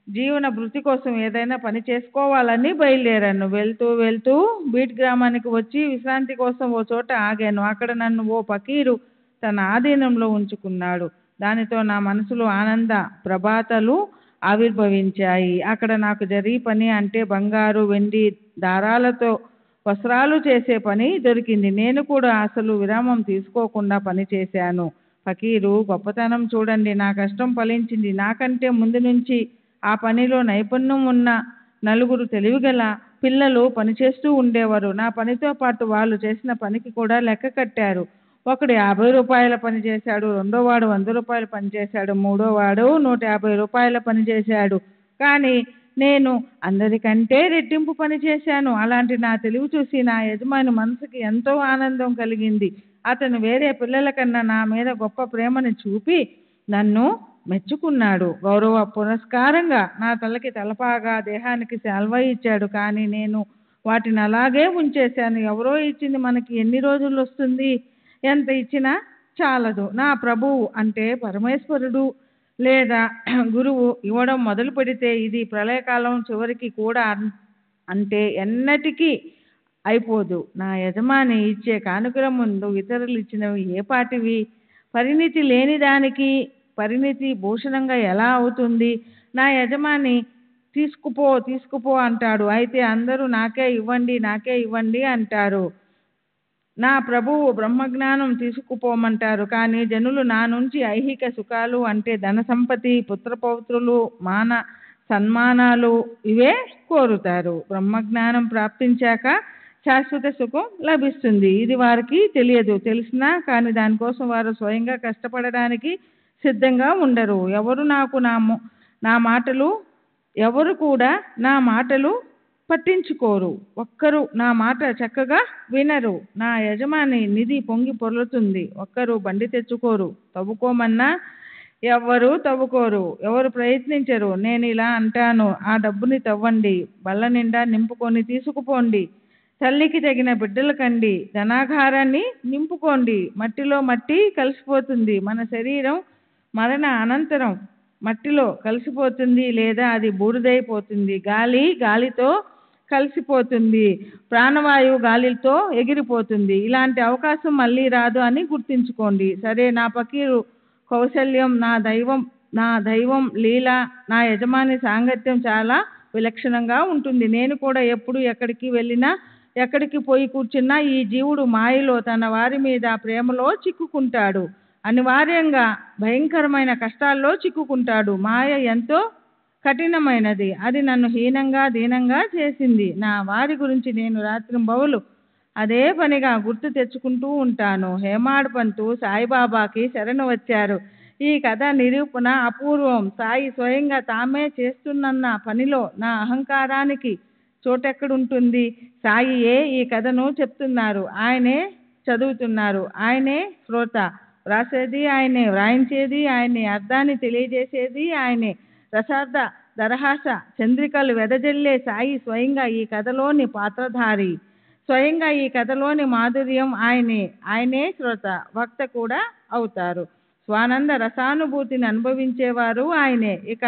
జీవన భృతి కోసం ఏదైనా పని చేసుకోవాలని బయలుదేరాను. వెళ్తూ బీట్ గ్రామానికి వచ్చి విశ్రాంతి కోసం ఓ చోట ఆగాను. అక్కడ నన్ను ఓ ఫకీరు తన ఆధీనంలో ఉంచుకున్నాడు. దానితో నా మనసులో ఆనంద ప్రభాతలు ఆవిర్భవించాయి. అక్కడ నాకు జరిగే పని అంటే బంగారు వెండి దారాలతో వస్త్రాలు చేసే పని దొరికింది. నేను కూడా అసలు విరామం తీసుకోకుండా పని చేశాను. ఫకీరు గొప్పతనం చూడండి, నా కష్టం ఫలించింది. నాకంటే ముందు నుంచి ఆ పనిలో నైపుణ్యం ఉన్న నలుగురు తెలివిగల పిల్లలు పనిచేస్తూ ఉండేవారు. నా పనితో పాటు వాళ్ళు చేసిన పనికి కూడా లెక్క కట్టారు. ఒకడు 50 రూపాయల పని చేశాడు, రెండోవాడు 100 రూపాయల పని చేశాడు, మూడోవాడు 150 రూపాయల పని చేశాడు. కానీ నేను అందరికంటే రెట్టింపు పని చేశాను. అలాంటి నా తెలివి చూసి నా యజమాని మనసుకి ఎంతో ఆనందం కలిగింది. అతను వేరే పిల్లల కన్నా నా మీద గొప్ప ప్రేమను చూపి నన్ను మెచ్చుకున్నాడు. గౌరవ పురస్కారంగా నా తలకి తలపాగా, దేహానికి శాల్వా ఇచ్చాడు. కానీ నేను వాటిని అలాగే ఉంచేశాను. ఎవరో ఇచ్చింది మనకి ఎన్ని రోజులు వస్తుంది? ఎంత ఇచ్చినా చాలదు. నా ప్రభువు అంటే పరమేశ్వరుడు లేదా గురువు ఇవ్వడం మొదలు పెడితే ఇది ప్రళయకాలం చివరికి కూడా అంటే ఎన్నటికీ అయిపోదు. నా యజమాని ఇచ్చే కానుకల ముందు ఇతరులు ఇచ్చినవి ఏ పాటివి? పరిణితి లేని దానికి పరిణితి భూషణంగా ఎలా అవుతుంది? నా యజమాని తీసుకుపో అంటాడు. అయితే అందరూ నాకే ఇవ్వండి అంటారు. నా ప్రభువు బ్రహ్మజ్ఞానం తీసుకుపోమంటారు. కానీ జనులు నా నుంచి ఐహిక సుఖాలు అంటే ధన సంపత్తి, పుత్రపౌత్రులు, మాన సన్మానాలు ఇవే కోరుతారు. బ్రహ్మజ్ఞానం ప్రాప్తించాక శాశ్వత సుఖం లభిస్తుంది. ఇది వారికి తెలియదు. తెలిసినా కానీ దానికోసం వారు స్వయంగా కష్టపడడానికి సిద్ధంగా ఉండరు. ఎవరు కూడా నా మాటలు పట్టించుకోరు. ఒక్కరు నా మాట చక్కగా వినరు. నా యజమాని నిధి పొంగి పొర్లుతుంది. ఒక్కరు బండి తెచ్చుకోరు. తవ్వుకోమన్నా ఎవరు తవ్వుకోరు. ఎవరు ప్రయత్నించరు. నేను ఇలా అంటాను, ఆ డబ్బుని తవ్వండి, బల్ల నిండా నింపుకొని తీసుకుపోండి. తల్లికి తగిన బిడ్డల కండి, ధనాగారాన్ని నింపుకోండి. మట్టిలో మట్టి కలిసిపోతుంది. మన శరీరం మరణ అనంతరం మట్టిలో కలిసిపోతుంది లేదా అది బూడిదైపోతుంది. గాలితో కలిసిపోతుంది. ప్రాణవాయువు గాలితో ఎగిరిపోతుంది. ఇలాంటి అవకాశం మళ్ళీ రాదు అని గుర్తుంచుకోండి. సరే, నా ఫకీరు కౌశల్యం, నా దైవం లీల, నా యజమాని సాంగత్యం చాలా విలక్షణంగా ఉంటుంది. నేను కూడా ఎప్పుడు ఎక్కడికి వెళ్ళినా, ఎక్కడికి పోయి కూర్చున్నా ఈ జీవుడు మాయలో తన వారి మీద ప్రేమలో చిక్కుకుంటాడు. అనివార్యంగా భయంకరమైన కష్టాల్లో చిక్కుకుంటాడు. మాయ ఎంతో కఠినమైనది. అది నన్ను దీనంగా చేసింది. నా వారి గురించి నేను రాత్రింబవలు అదే పనిగా గుర్తు తెచ్చుకుంటూ ఉంటాను. హేమాడ్ పంతు సాయిబాబాకి శరణు వచ్చారు. ఈ కథ నిరూపణ అపూర్వం. సాయి స్వయంగా తామే చేస్తున్న పనిలో నా అహంకారానికి చోటెక్కడుంటుంది? సాయియే ఈ కథను చెప్తున్నారు, ఆయనే చదువుతున్నారు, ఆయనే శ్రోత. వ్రాసేది ఆయనే, వ్రాయించేది ఆయనే, అర్థాన్ని తెలియజేసేది ఆయనే, రసార్థ దరహాస చంద్రికలు వెదజల్లే సాయి స్వయంగా ఈ కథలోని పాత్రధారి. స్వయంగా ఈ కథలోని మాధుర్యం ఆయనే శ్రోత, వక్త కూడా అవుతారు. స్వానంద రసానుభూతిని అనుభవించేవారు ఆయనే. ఇక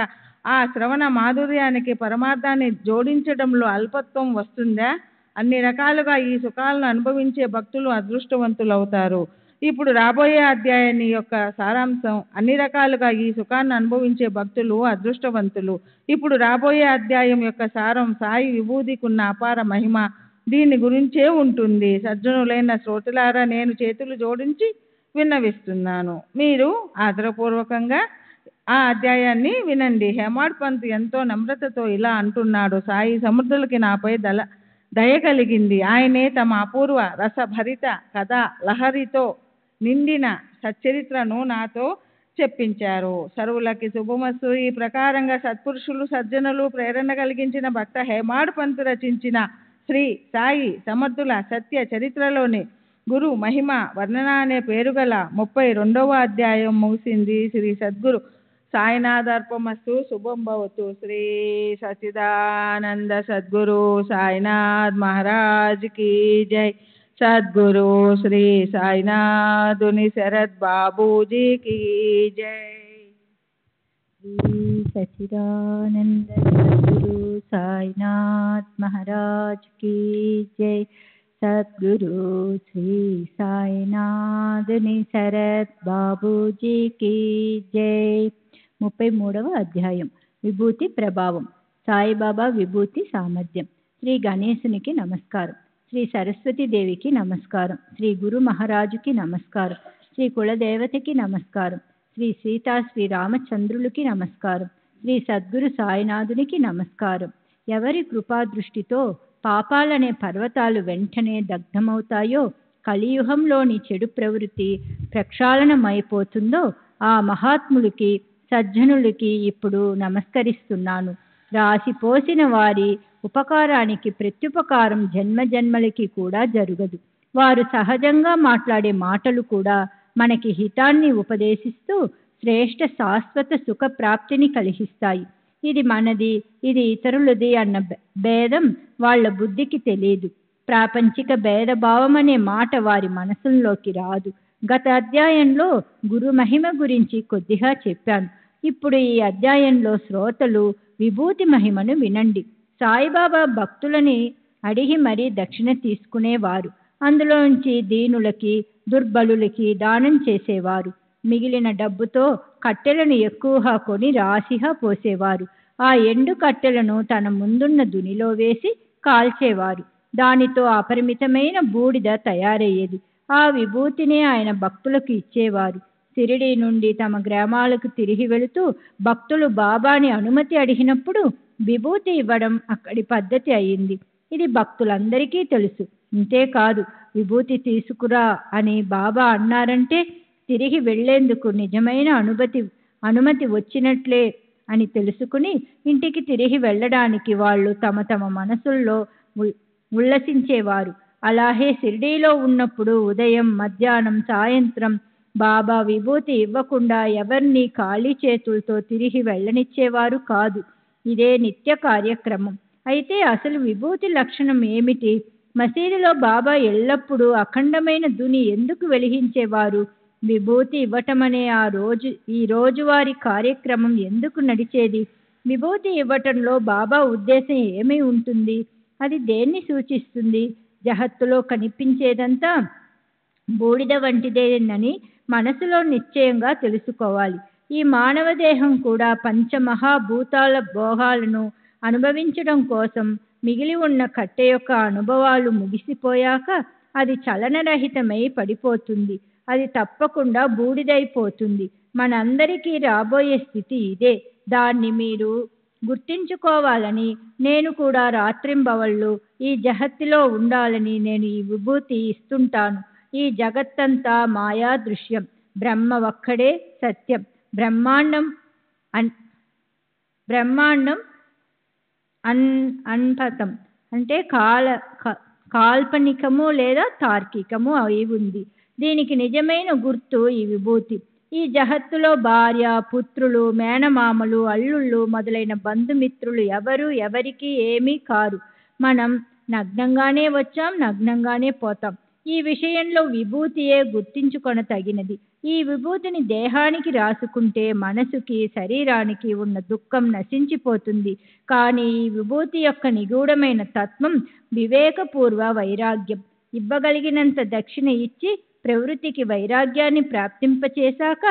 ఆ శ్రవణ మాధుర్యానికి పరమార్థాన్ని జోడించడంలో అల్పత్వం వస్తుందా? అన్ని రకాలుగా ఈ సుఖాలను అనుభవించే భక్తులు అదృష్టవంతులవుతారు. ఇప్పుడు రాబోయే అధ్యాయాన్ని యొక్క సారాంశం, అన్ని రకాలుగా ఈ సుఖాన్ని అనుభవించే భక్తులు అదృష్టవంతులు. ఇప్పుడు రాబోయే అధ్యాయం యొక్క సారం సాయి విభూతికున్న అపార మహిమ దీని గురించే ఉంటుంది. సజ్జనులైన శ్రోతలారా, నేను చేతులు జోడించి విన్నవిస్తున్నాను. మీరు ఆదరపూర్వకంగా ఆ అధ్యాయాన్ని వినండి. హేమాడ్ పంత్ ఎంతో నమ్రతతో ఇలా అంటున్నాడు: సాయి సమర్థులకి నాపై దయ కలిగింది. ఆయనే తమ అపూర్వ రసభరిత కథా లహరితో నిండిన సచ్చరిత్రను నాతో చెప్పించారు. సర్వులకి శుభమస్తు. ఈ ప్రకారంగా సత్పురుషులు సజ్జనులు ప్రేరణ కలిగించిన భక్త హేమాడ్ పంత్ రచించిన శ్రీ సాయి సమర్థుల సత్య చరిత్రలోని గురు మహిమ వర్ణన అనే పేరుగల 32వ అధ్యాయం ముగిసింది. శ్రీ సద్గురు సాయినాథార్పమస్తు. శుభం భవతు. శ్రీ సచ్చిదానంద సద్గురు సాయినాథ్ మహారాజ్ కీ జై. సద్గురు శ్రీ సాయినాథుని శరత్ బాబూజీ కీ జై. శ్రీ సచ్చిదానంద సద్గురు సాయినాథ్ మహారాజ్ కీ జై. సద్గురు శ్రీ సాయినాథుని శరత్ బాబూజీ కీ జై. 33వ అధ్యాయం విభూతి ప్రభావం. సాయిబాబా విభూతి సామర్థ్యం. శ్రీ గణేశునికి నమస్కారం. శ్రీ సరస్వతీదేవికి నమస్కారం. శ్రీ గురు మహారాజుకి నమస్కారం. శ్రీ కులదేవతకి నమస్కారం. శ్రీ సీతా శ్రీ రామచంద్రులకి నమస్కారం. శ్రీ సద్గురు సాయినాథునికి నమస్కారం. ఎవరి కృపాదృష్టితో పాపాలనే పర్వతాలు వెంటనే దగ్ధమవుతాయో, కలియుగంలోని చెడు ప్రవృత్తి ప్రక్షాళనమైపోతుందో ఆ మహాత్ములకి సజ్జనులకి ఇప్పుడు నమస్కరిస్తున్నాను. రాసిపోసిన వారి ఉపకారానికి ప్రత్యుపకారం జన్మజన్మలకి కూడా జరగదు. వారు సహజంగా మాట్లాడే మాటలు కూడా మనకి హితాన్ని ఉపదేశిస్తూ శ్రేష్ఠ శాశ్వత సుఖ ప్రాప్తిని కలిగిస్తాయి. ఇది మనది, ఇది ఇతరులది అన్న భేదం వాళ్ళ బుద్ధికి తెలియదు. ప్రాపంచిక భేదభావం అనే మాట వారి మనసుల్లోకి రాదు. గత అధ్యాయంలో గురు మహిమ గురించి కొద్దిగా చెప్పాను. ఇప్పుడు ఈ అధ్యాయంలో శ్రోతలు విభూతి మహిమను వినండి. సాయిబాబా భక్తులని అడిగి మరీ దక్షిణ తీసుకునేవారు. అందులోంచి దీనులకి దుర్బలులకి దానం చేసేవారు. మిగిలిన డబ్బుతో కట్టెలను ఎక్కువగా కొని రాశిగా పోసేవారు. ఆ ఎండు కట్టెలను తన ముందున్న దునిలో వేసి కాల్చేవారు. దానితో అపరిమితమైన బూడిద తయారయ్యేది. ఆ విభూతిని ఆయన భక్తులకు ఇచ్చేవారు. షిరిడీ నుండి తమ గ్రామాలకు తిరిగి వెళుతూ భక్తులు బాబాని అనుమతి అడిగినప్పుడు విభూతి ఇవ్వడం అక్కడి పద్ధతి అయింది. ఇది భక్తులందరికీ తెలుసు. ఇంతేకాదు, విభూతి తీసుకురా అని బాబా అన్నారంటే తిరిగి వెళ్లేందుకు నిజమైన అనుమతి వచ్చినట్లే అని తెలుసుకుని ఇంటికి తిరిగి వెళ్ళడానికి వాళ్ళు తమ తమ మనసుల్లో ఉల్లసించేవారు. అలాగే షిరిడీలో ఉన్నప్పుడు ఉదయం, మధ్యాహ్నం, సాయంత్రం బాబా విభూతి ఇవ్వకుండా ఎవరిని ఖాళీ చేతులతో తిరిగి వెళ్ళనిచ్చేవారు కాదు. ఇదే నిత్య కార్యక్రమం. అయితే అసలు విభూతి లక్షణం ఏమిటి? మసీదులో బాబా ఎల్లప్పుడూ అఖండమైన దుని ఎందుకు వెలిగించేవారు? విభూతి ఇవ్వటమనే ఈ రోజువారీ కార్యక్రమం ఎందుకు నడిచేది? విభూతి ఇవ్వటంలో బాబా ఉద్దేశం ఏమై ఉంటుంది? అది దేన్ని సూచిస్తుంది? జగత్తులో కనిపించేదంతా బూడిద వంటిదేనని మనసులో నిశ్చయంగా తెలుసుకోవాలి. ఈ మానవ దేహం కూడా పంచమహాభూతాల భోగాలను అనుభవించడం కోసం మిగిలి ఉన్న కట్టె యొక్క అనుభవాలు ముగిసిపోయాక అది చలనరహితమై పడిపోతుంది. అది తప్పకుండా బూడిదైపోతుంది. మనందరికీ రాబోయే స్థితి ఇదే. దాన్ని మీరు గుర్తించుకోవాలని నేను కూడా రాత్రింబవళ్ళు ఈ జగత్తులో ఉండాలని నేను ఈ విభూతి ఇస్తుంటాను. ఈ జగత్తంతా మాయా దృశ్యం. బ్రహ్మ ఒక్కడే సత్యం. బ్రహ్మాండం అన్పతం అంటే కాల్పనికము లేదా తార్కికము అయి ఉంది. దీనికి నిజమైన గుర్తు ఈ విభూతి. ఈ జగత్తులో భార్య, పుత్రులు, మేనమామలు, అల్లుళ్ళు మొదలైన బంధుమిత్రులు ఎవరు ఎవరికి ఏమీ కారు. మనం నగ్నంగానే వచ్చాం, నగ్నంగానే పోతాం. ఈ విషయంలో విభూతియే గుర్తించుకొన తగినది. ఈ విభూతిని దేహానికి రాసుకుంటే మనసుకి, శరీరానికి ఉన్న దుఃఖం నశించిపోతుంది. కానీ ఈ విభూతి యొక్క నిగూఢమైన తత్వం వివేకపూర్వ వైరాగ్యం. ఇవ్వగలిగినంత దక్షిణ ఇచ్చి ప్రవృత్తికి వైరాగ్యాన్ని ప్రాప్తింపచేశాక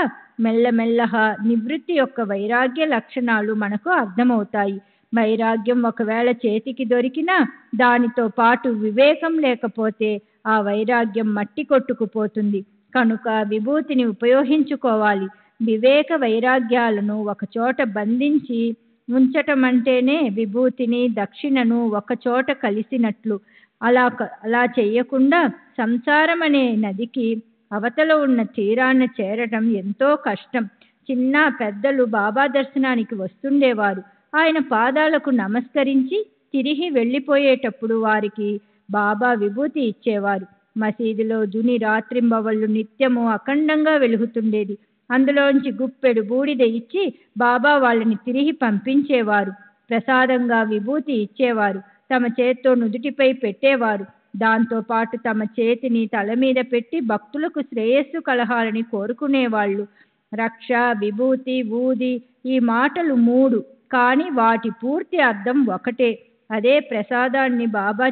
మెల్లమెల్లగా నివృత్తి యొక్క వైరాగ్య లక్షణాలు మనకు అర్థమవుతాయి. వైరాగ్యం ఒకవేళ చేతికి దొరికినా దానితో పాటు వివేకం లేకపోతే ఆ వైరాగ్యం మట్టి కొట్టుకుపోతుంది. కనుక విభూతిని ఉపయోగించుకోవాలి. వివేక వైరాగ్యాలను ఒకచోట బంధించి ఉంచటమంటేనే విభూతిని, దక్షిణను ఒకచోట కలిసినట్లు. అలా చెయ్యకుండా సంసారం అనే నదికి అవతల ఉన్న తీరాన చేరటం ఎంతో కష్టం. చిన్న పెద్దలు బాబా దర్శనానికి వస్తుండేవారు. ఆయన పాదాలకు నమస్కరించి తిరిగి వెళ్ళిపోయేటప్పుడు వారికి బాబా విభూతి ఇచ్చేవారు. మసీదులో దుని రాత్రింబవళ్ళు నిత్యము అఖండంగా వెలుగుతుండేది. అందులోంచి గుప్పెడు బూడిద ఇచ్చి బాబా వాళ్ళని తిరిగి పంపించేవారు. ప్రసాదంగా విభూతి ఇచ్చేవారు. తమ చేత్తో నుదుటిపై పెట్టేవారు. దాంతో పాటు తమ చేతిని తల మీద పెట్టి భక్తులకు శ్రేయస్సు కలహాలని కోరుకునేవాళ్ళు. రక్ష, విభూతి, ఊది ఈ మాటలు 3, కానీ వాటి పూర్తి అర్థం ఒకటే. అదే ప్రసాదాన్ని బాబా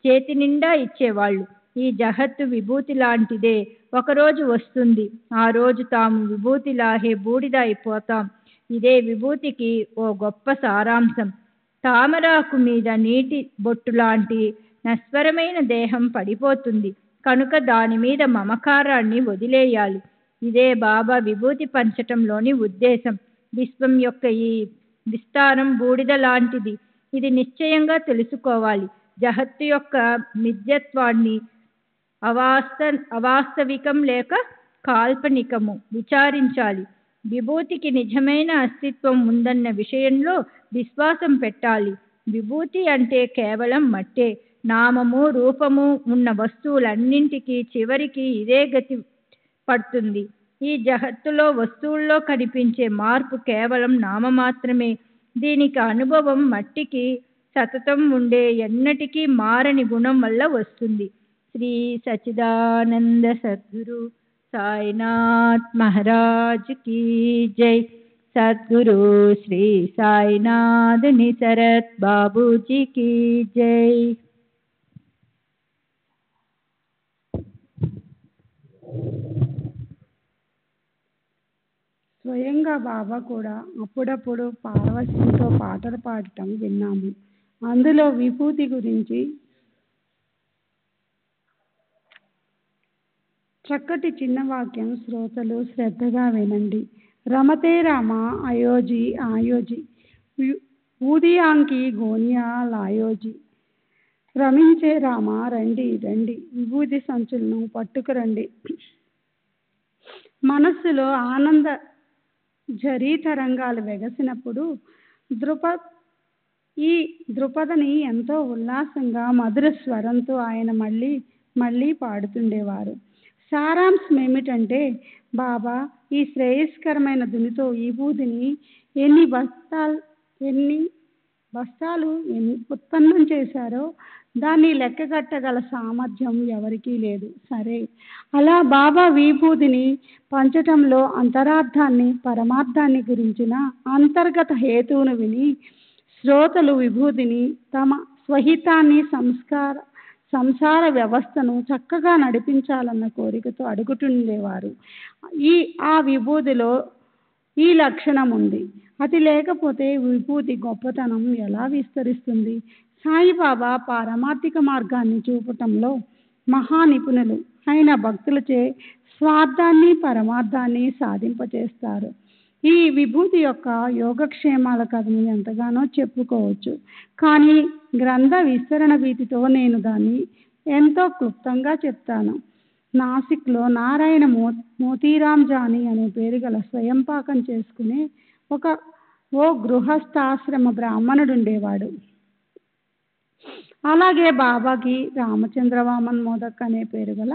చేతి నిండా ఇచ్చేవాళ్ళు. ఈ జగత్తు విభూతి లాంటిదే. ఒకరోజు వస్తుంది, ఆ రోజు తాము విభూతిలాగే బూడిద అయిపోతాం. ఇదే విభూతికి ఓ గొప్ప సారాంశం. తామరాకు మీద నీటి బొట్టు లాంటి నశ్వరమైన దేహం పడిపోతుంది. కనుక దాని మీద మమకారాన్ని వదిలేయాలి. ఇదే బాబా విభూతి పంచటంలోని ఉద్దేశం. విశ్వం యొక్క ఈ విస్తారం బూడిద లాంటిది. ఇది నిశ్చయంగా తెలుసుకోవాలి. జగత్తు యొక్క మిథ్యత్వాన్ని, అవాస్తవికం లేక కాల్పనికము విచారించాలి. విభూతికి నిజమైన అస్తిత్వం ఉందన్న విషయంలో విశ్వాసం పెట్టాలి. విభూతి అంటే కేవలం మట్టే. నామము, రూపము ఉన్న వస్తువులన్నింటికీ చివరికి ఇదే గతి పడుతుంది. ఈ జగత్తులో వస్తువుల్లో కనిపించే మార్పు కేవలం నామమాత్రమే. దీనికి అనుభవం మట్టికి సతతం ఉండే ఎన్నటికీ మారని గుణం వల్ల వస్తుంది. శ్రీ సచ్చిదానంద సద్గురు సాయినాథ్ మహారాజ్ కీ జై. సద్గురు శ్రీ సాయినాథ్ నిసరత్ బాబూజీ కీ జై. స్వయంగా బాబా కూడా అప్పుడప్పుడు పారవశ్యంతో పాటలు పాడటం విన్నాము. అందులో విభూతి గురించి చక్కటి చిన్న వాక్యం శ్రోతలు శ్రద్ధగా వినండి. రమతే రామ అయోజీ ఆయోజీ ఊదియాంకి గోనియా లాయోజీ. రమించే రామ రండి రండి, విభూతి సంచులను పట్టుకురండి. మనస్సులో ఆనంద జరీ తరంగాలు వెగసినప్పుడు ఈ ద్రుపదని ఎంతో ఉల్లాసంగా మధుర స్వరంతో ఆయన మళ్ళీ మళ్ళీ పాడుతుండేవారు. సారాంశం ఏమిటంటే, బాబా ఈ శ్రేయస్కరమైన దునితో విభూతిని ఎన్ని బస్తాలు ఉత్పన్నం చేశారో దాన్ని లెక్కగట్టగల సామర్థ్యం ఎవరికీ లేదు. సరే, అలా బాబా విభూతిని పంచటంలో అంతరార్థాన్ని, పరమార్థాన్ని గురించిన అంతర్గత హేతువును విని శ్రోతలు విభూతిని తమ స్వహితాన్ని, సంసార వ్యవస్థను చక్కగా నడిపించాలన్న కోరికతో అడుగుతుండేవారు. ఆ విభూతిలో ఈ లక్షణం ఉంది. అది లేకపోతే విభూతి గొప్పతనం ఎలా విస్తరిస్తుంది? సాయిబాబా పారమార్థిక మార్గాన్ని చూపటంలో మహానిపుణులు అయిన భక్తులచే స్వార్థాన్ని, పరమార్థాన్ని సాధింపచేస్తారు. ఈ విభూతి యొక్క యోగక్షేమాల కథను ఎంతగానో చెప్పుకోవచ్చు. కానీ గ్రంథ విస్తరణ భీతితో నేను దాన్ని ఎంతో క్లుప్తంగా చెప్తాను. నాసిక్లో నారాయణ మోతీరామ్ జానీ అనే పేరు గల స్వయంపాకం చేసుకునే ఓ గృహస్థాశ్రమ బ్రాహ్మణుడు ఉండేవాడు. అలాగే బాబాకి రామచంద్రవామన్ మోదక్ అనే పేరు గల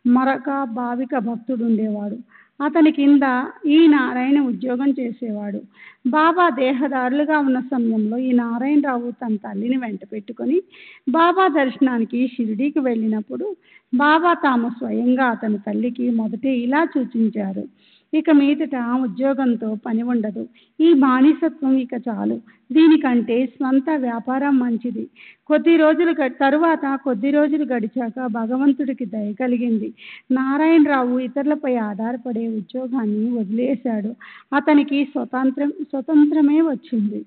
మరొక భావిక భక్తుడు ఉండేవాడు. అతని కింద ఈ నారాయణ ఉద్యోగం చేసేవాడు. బాబా దేహదారులుగా ఉన్న సమయంలో ఈ నారాయణరావు తన తల్లిని వెంట పెట్టుకొని బాబా దర్శనానికి షిరిడీకి వెళ్ళినప్పుడు బాబా తాము స్వయంగా అతని తల్లికి మొదటే ఇలా సూచించారు: ఇక మీదట ఉద్యోగంతో పని ఉండదు. ఈ బానిసత్వం ఇక చాలు. దీనికంటే స్వంత వ్యాపారం మంచిది. కొద్ది రోజులు గడిచాక భగవంతుడికి దయ కలిగింది. నారాయణరావు ఇతరులపై ఆధారపడే ఉద్యోగాన్ని వదిలేశాడు. అతనికి స్వతంత్రమే వచ్చింది.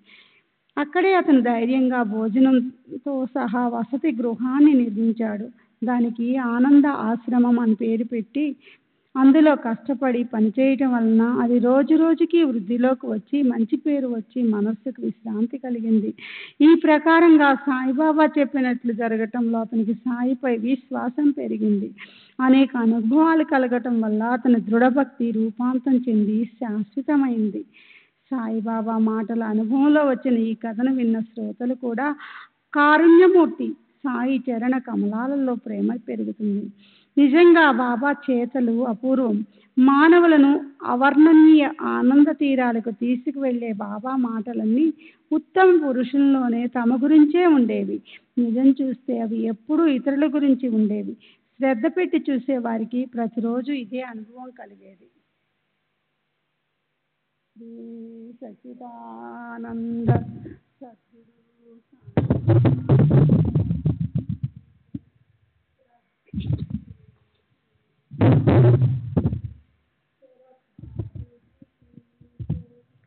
అక్కడే అతను ధైర్యంగా భోజనంతో సహా వసతి గృహాన్ని నిర్మించాడు. దానికి ఆనంద ఆశ్రమం అని పేరు పెట్టి అందులో కష్టపడి పనిచేయటం వలన అది రోజు రోజుకి వృద్ధిలోకి వచ్చి మంచి పేరు వచ్చి మనస్సుకు విశ్రాంతి కలిగింది. ఈ ప్రకారంగా సాయిబాబా చెప్పినట్లు జరగటంలో అతనికి సాయిపై విశ్వాసం పెరిగింది. అనేక అనుభవాలు కలగటం వల్ల అతని దృఢభక్తి రూపాంతరం చెంది శాశ్వతమైంది. సాయిబాబా మాటల అనుభవంలో వచ్చిన ఈ కథను విన్న శ్రోతలు కూడా కారుణ్యమూర్తి సాయి చరణ కమలాలలో ప్రేమ పెరుగుతుంది. నిజంగా బాబా చేతలు అపూర్వం. మానవులను అవర్ణనీయ ఆనంద తీరాలకు తీసుకువెళ్లే బాబా మాటలన్నీ ఉత్తమ పురుషుల్లోనే తమ గురించే ఉండేవి. నిజం చూస్తే అవి ఎప్పుడూ ఇతరుల గురించి ఉండేవి. శ్రద్ధ పెట్టి చూసే వారికి ప్రతిరోజు ఇదే అనుభవం కలిగేది. సచిదానంద సద్గురు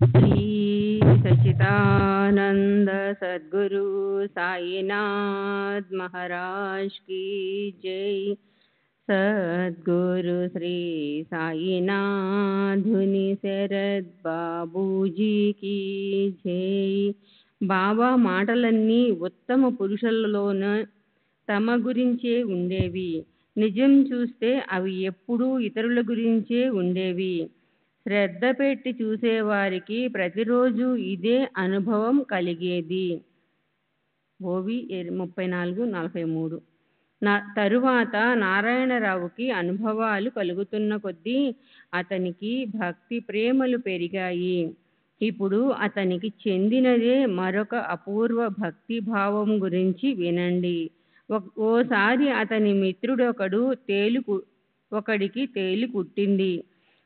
శ్రీ సచిదానంద సద్గురు సాయినాథ్ మహారాజ్ की जय। సద్గురు శ్రీ సాయినాథుని శరద్ బాబూజీకి జై। బాబా మాటలన్నీ ఉత్తమ పురుషులలోన తమ గురించే ఉండేవి. నిజం చూస్తే అవి ఎప్పుడూ ఇతరుల గురించే ఉండేవి. శ్రద్ధ పెట్టి చూసేవారికి ప్రతిరోజు ఇదే అనుభవం కలిగేది. ఓవి 34:43. తరువాత నారాయణరావుకి అనుభవాలు కలుగుతున్న కొద్దీ అతనికి భక్తి ప్రేమలు పెరిగాయి. ఇప్పుడు అతనికి చెందినదే మరొక అపూర్వ భక్తి భావం గురించి వినండి. ఓసారి అతని మిత్రుడొకడు ఒకడికి తేలు కుట్టింది.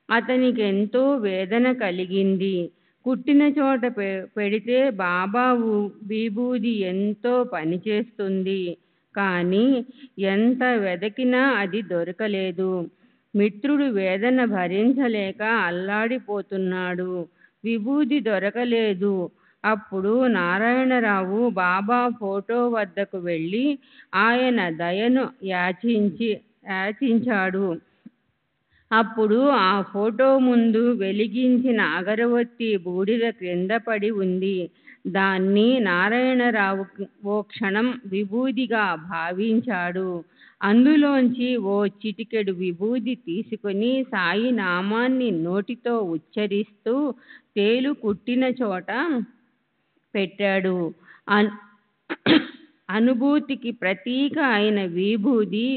అతనికి ఎంతో వేదన కలిగింది. కుట్టిన చోట పెడితే బాబా విభూది ఎంతో పనిచేస్తుంది. కానీ ఎంత వెదకినా అది దొరకలేదు. మిత్రుడు వేదన భరించలేక అల్లాడిపోతున్నాడు. విభూది దొరకలేదు. అప్పుడు నారాయణరావు బాబా ఫోటో వద్దకు వెళ్ళి ఆయన దయను యాచించాడు. అప్పుడు ఆ ఫోటో ముందు వెలిగించిన అగరవత్తి బూడిద క్రింద పడి ఉంది. దాన్ని నారాయణరావు ఓ క్షణం విభూదిగా భావించాడు. అందులోంచి ఓ చిటికెడు విభూది తీసుకుని సాయి నామాన్ని నోటితో ఉచ్చరిస్తూ తేలు కుట్టిన చోట పెట్టాడు. అనుభూతికి ప్రతీక అయిన విభూది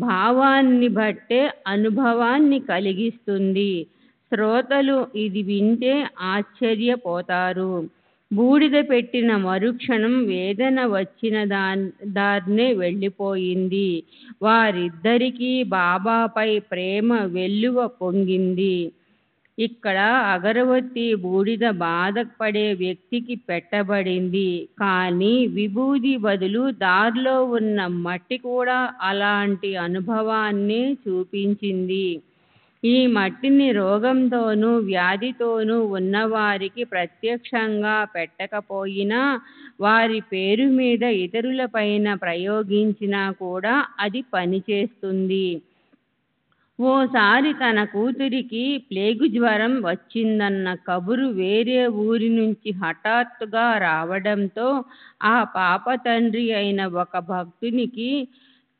భావాన్ని బట్టే అనుభవాన్ని కలిగిస్తుంది. శ్రోతలు ఇది వింటే ఆశ్చర్యపోతారు. బూడిద పెట్టిన మరుక్షణం వేదన వచ్చిన దారినే వెళ్ళిపోయింది. వారిద్దరికీ బాబాపై ప్రేమ వెల్లువ పొంగింది. ఇక్కడ అగరవత్తి బూడిద బాధపడే వ్యక్తికి పెట్టబడింది. కానీ విభూది బదులు దారిలో ఉన్న మట్టి కూడా అలాంటి అనుభవాన్నే చూపించింది. ఈ మట్టిని రోగంతోనూ వ్యాధితోనూ ఉన్నవారికి ప్రత్యక్షంగా పెట్టకపోయినా వారి పేరు మీద ఇతరులపైన ప్రయోగించినా కూడా అది పనిచేస్తుంది. ఓసారి తన కూతురికి ప్లేగు జ్వరం వచ్చిందన్న కబురు వేరే ఊరి నుంచి హఠాత్తుగా రావడంతో ఆ పాప తండ్రి అయిన ఒక భక్తునికి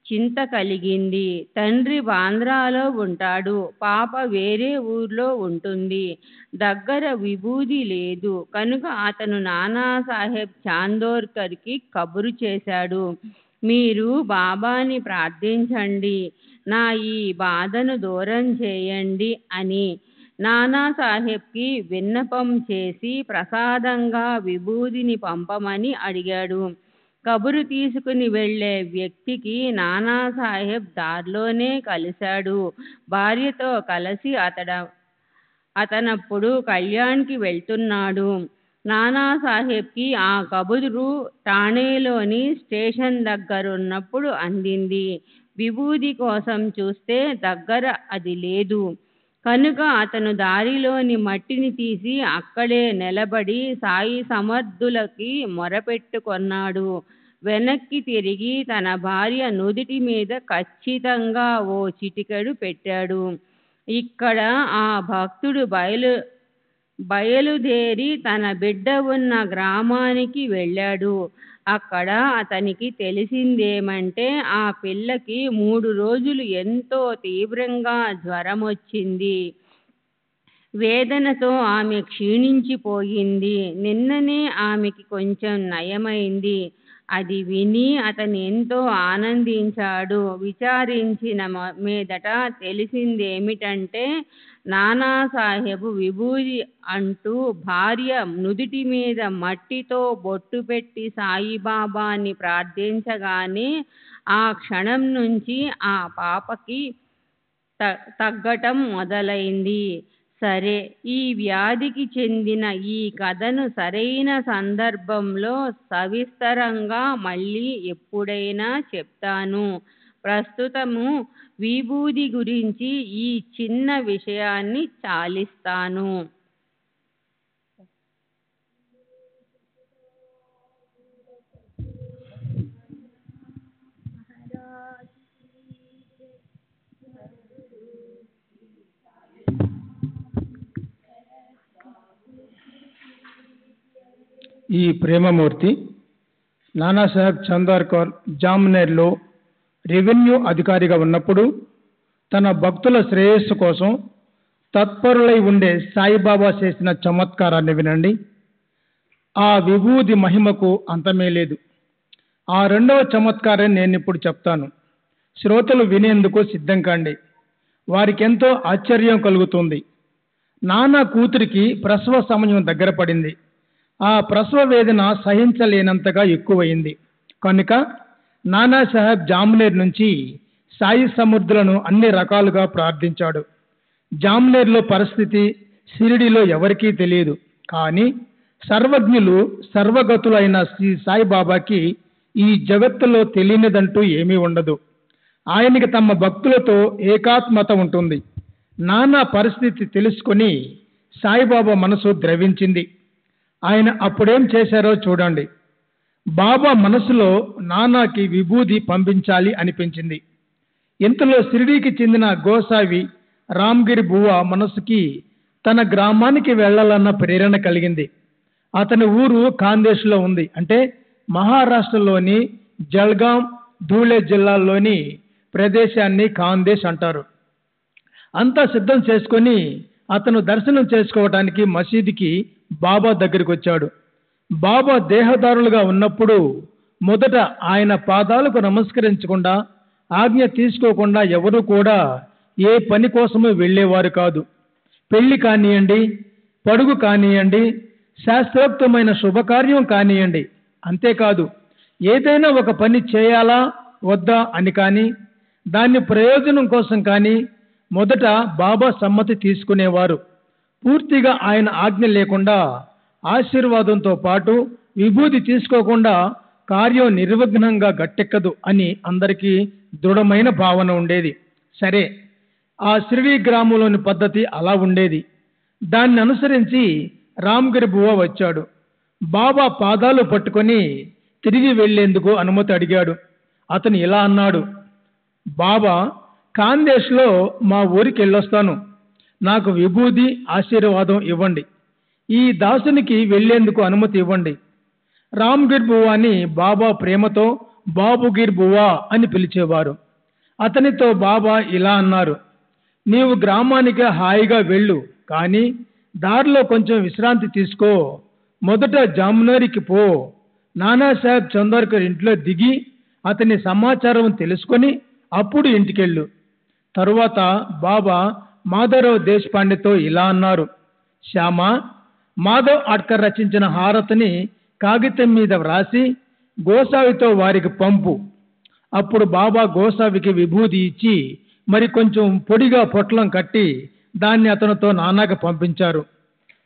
చింత కలిగింది. తండ్రి బాంద్రాలో ఉంటాడు. పాప వేరే ఊర్లో ఉంటుంది. దగ్గర విభూది లేదు కనుక అతను నానాసాహెబ్ చాందోర్కర్కి కబురు చేశాడు. మీరు బాబాని ప్రార్థించండి, నా ఈ బాధను దూరం చేయండి అని నానాసాహెబ్కి విన్నపం చేసి ప్రసాదంగా విభూదిని పంపమని అడిగాడు. కబురు తీసుకుని వెళ్లే వ్యక్తికి నానాసాహెబ్ దారిలోనే కలిశాడు. భార్యతో కలిసి అతనప్పుడు కళ్యాణ్కి వెళ్తున్నాడు. నానాసాహెబ్కి ఆ కబురు ఠాణేలోని స్టేషన్ దగ్గరున్నప్పుడు అందింది. విభూది కోసం చూస్తే దగ్గర అది లేదు కనుక అతను దారిలోని మట్టిని తీసి అక్కడే నిలబడి సాయి సమర్థులకి మొరపెట్టుకొన్నాడు. వెనక్కి తిరిగి తన భార్య నుదిటి మీద ఖచ్చితంగా ఓ చిటికెడు పెట్టాడు. ఇక్కడ ఆ భక్తుడు బయలుదేరి తన బిడ్డ ఉన్న గ్రామానికి వెళ్ళాడు. అక్కడ అతనికి తెలిసిందేమంటే ఆ పిల్లకి 3 రోజులు ఎంతో తీవ్రంగా జ్వరం వచ్చింది. వేదనతో ఆమె క్షీణించిపోయింది. నిన్ననే ఆమెకి కొంచెం నయమైంది. అది విని అతను ఎంతో ఆనందించాడు. విచారించిన మీదట తెలిసిందేమిటంటే నానాసాహెబు విభూది అంటూ భార్య నుదిటి మీద మట్టితో బొట్టు పెట్టి సాయిబాబాని ప్రార్థించగానే ఆ క్షణం నుంచి ఆ పాపకి తగ్గటం మొదలైంది. సరే, ఈ వ్యాధికి చెందిన ఈ కథను సరైన సందర్భంలో సవిస్తరంగా మళ్ళీ ఎప్పుడైనా చెప్తాను. ప్రస్తుతము విభూది గురించి ఈ చిన్న విషయాన్ని చాలిస్తాను. ఈ ప్రేమమూర్తి నానాసాహెబ్ చందోర్కర్ జామ్నేర్లో రెవెన్యూ అధికారిగా ఉన్నప్పుడు తన భక్తుల శ్రేయస్సు కోసం తత్పరులై ఉండే సాయిబాబా చేసిన చమత్కారాన్ని వినండి. ఆ విభూది మహిమకు అంతమే లేదు. ఆ రెండవ చమత్కారాన్ని నేను ఇప్పుడు చెప్తాను. శ్రోతలు వినేందుకు సిద్ధం కాండి. వారికెంతో ఆశ్చర్యం కలుగుతుంది. నానా కూతురికి ప్రసవ సమయం దగ్గర పడింది. ఆ ప్రసవ వేదన సహించలేనంతగా ఎక్కువైంది కనుక నానాసాహెబ్ జామ్నేర్ నుంచి సాయి సమర్థులను అన్ని రకాలుగా ప్రార్థించాడు. జామ్నేర్లో పరిస్థితి షిరిడీలో ఎవరికీ తెలియదు. కానీ సర్వజ్ఞులు సర్వగతులైన శ్రీ సాయిబాబాకి ఈ జగత్తులో తెలియనిదంటూ ఏమీ ఉండదు. ఆయనకి తమ భక్తులతో ఏకాత్మత ఉంటుంది. నానా పరిస్థితి తెలుసుకొని సాయిబాబా మనసు ద్రవించింది. ఆయన అప్పుడేం చేశారో చూడండి. బాబా మనసులో నానాకి విభూది పంపించాలి అనిపించింది. ఇంతలో షిరిడీకి చెందిన గోసావి రామ్గిరి బువ్వ మనసుకి తన గ్రామానికి వెళ్లాలన్న ప్రేరణ కలిగింది. అతని ఊరు ఖాందేశ్లో ఉంది. అంటే మహారాష్ట్రలోని జల్గాం, ధూళే జిల్లాల్లోని ప్రదేశాన్ని ఖాందేశ్ అంటారు. అంతా సిద్ధం చేసుకొని అతను దర్శనం చేసుకోవడానికి మసీదుకి బాబా దగ్గరికి వచ్చాడు. బాబా దేహదారులుగా ఉన్నప్పుడు మొదట ఆయన పాదాలకు నమస్కరించకుండా, ఆజ్ఞ తీసుకోకుండా ఎవరు కూడా ఏ పని కోసమూ వెళ్ళేవారు కాదు. పెళ్లి కానియండి, పడుగు కానియండి, శాస్త్రోక్తమైన శుభకార్యం కానియండి, అంతేకాదు ఏదైనా ఒక పని చేయాలా వద్దా అని కానీ, దాన్ని ప్రయోజనం కోసం కానీ మొదట బాబా సమ్మతి తీసుకునేవారు. పూర్తిగా ఆయన ఆజ్ఞ లేకుండా, ఆశీర్వాదంతో పాటు విభూతి తీసుకోకుండా కార్యం నిర్విఘ్నంగా గట్టెక్కదు అని అందరికీ దృఢమైన భావన ఉండేది. సరే, ఆ షిరిడీ గ్రామంలోని పద్ధతి అలా ఉండేది. దాన్ని అనుసరించి రామ్గిరి బువ్వ వచ్చాడు. బాబా పాదాలు పట్టుకొని తిరిగి వెళ్లేందుకు అనుమతి అడిగాడు. అతను ఇలా అన్నాడు: బాబా, ఖాందేశ్లో మా ఊరికి వెళ్ళొస్తాను. నాకు విభూది ఆశీర్వాదం ఇవ్వండి. ఈ దాసునికి వెళ్లేందుకు అనుమతి ఇవ్వండి. రామ్గిర్ బువ్వాని బాబా ప్రేమతో బాబుగిర్ బువ్వా అని పిలిచేవారు. అతనితో బాబా ఇలా అన్నారు: నీవు గ్రామానికి హాయిగా వెళ్ళు, కానీ దారిలో కొంచెం విశ్రాంతి తీసుకో. మొదట జామ్నేర్కి పో. నానాసాహెబ్ చందోర్కర్ ఇంట్లో దిగి అతని సమాచారం తెలుసుకొని అప్పుడు ఇంటికెళ్ళు. తరువాత బాబా మాధవరావు దేశపాండేతో ఇలా అన్నారు, శ్యామ, మాధవ్ అడ్కర్ రచించిన హారతిని కాగితం మీద వ్రాసి గోసావితో వారికి పంపు. అప్పుడు బాబా గోసావికి విభూది ఇచ్చి మరి కొంచెం పొడిగా పొట్లం కట్టి దాన్ని అతనితో నానాకి పంపించారు.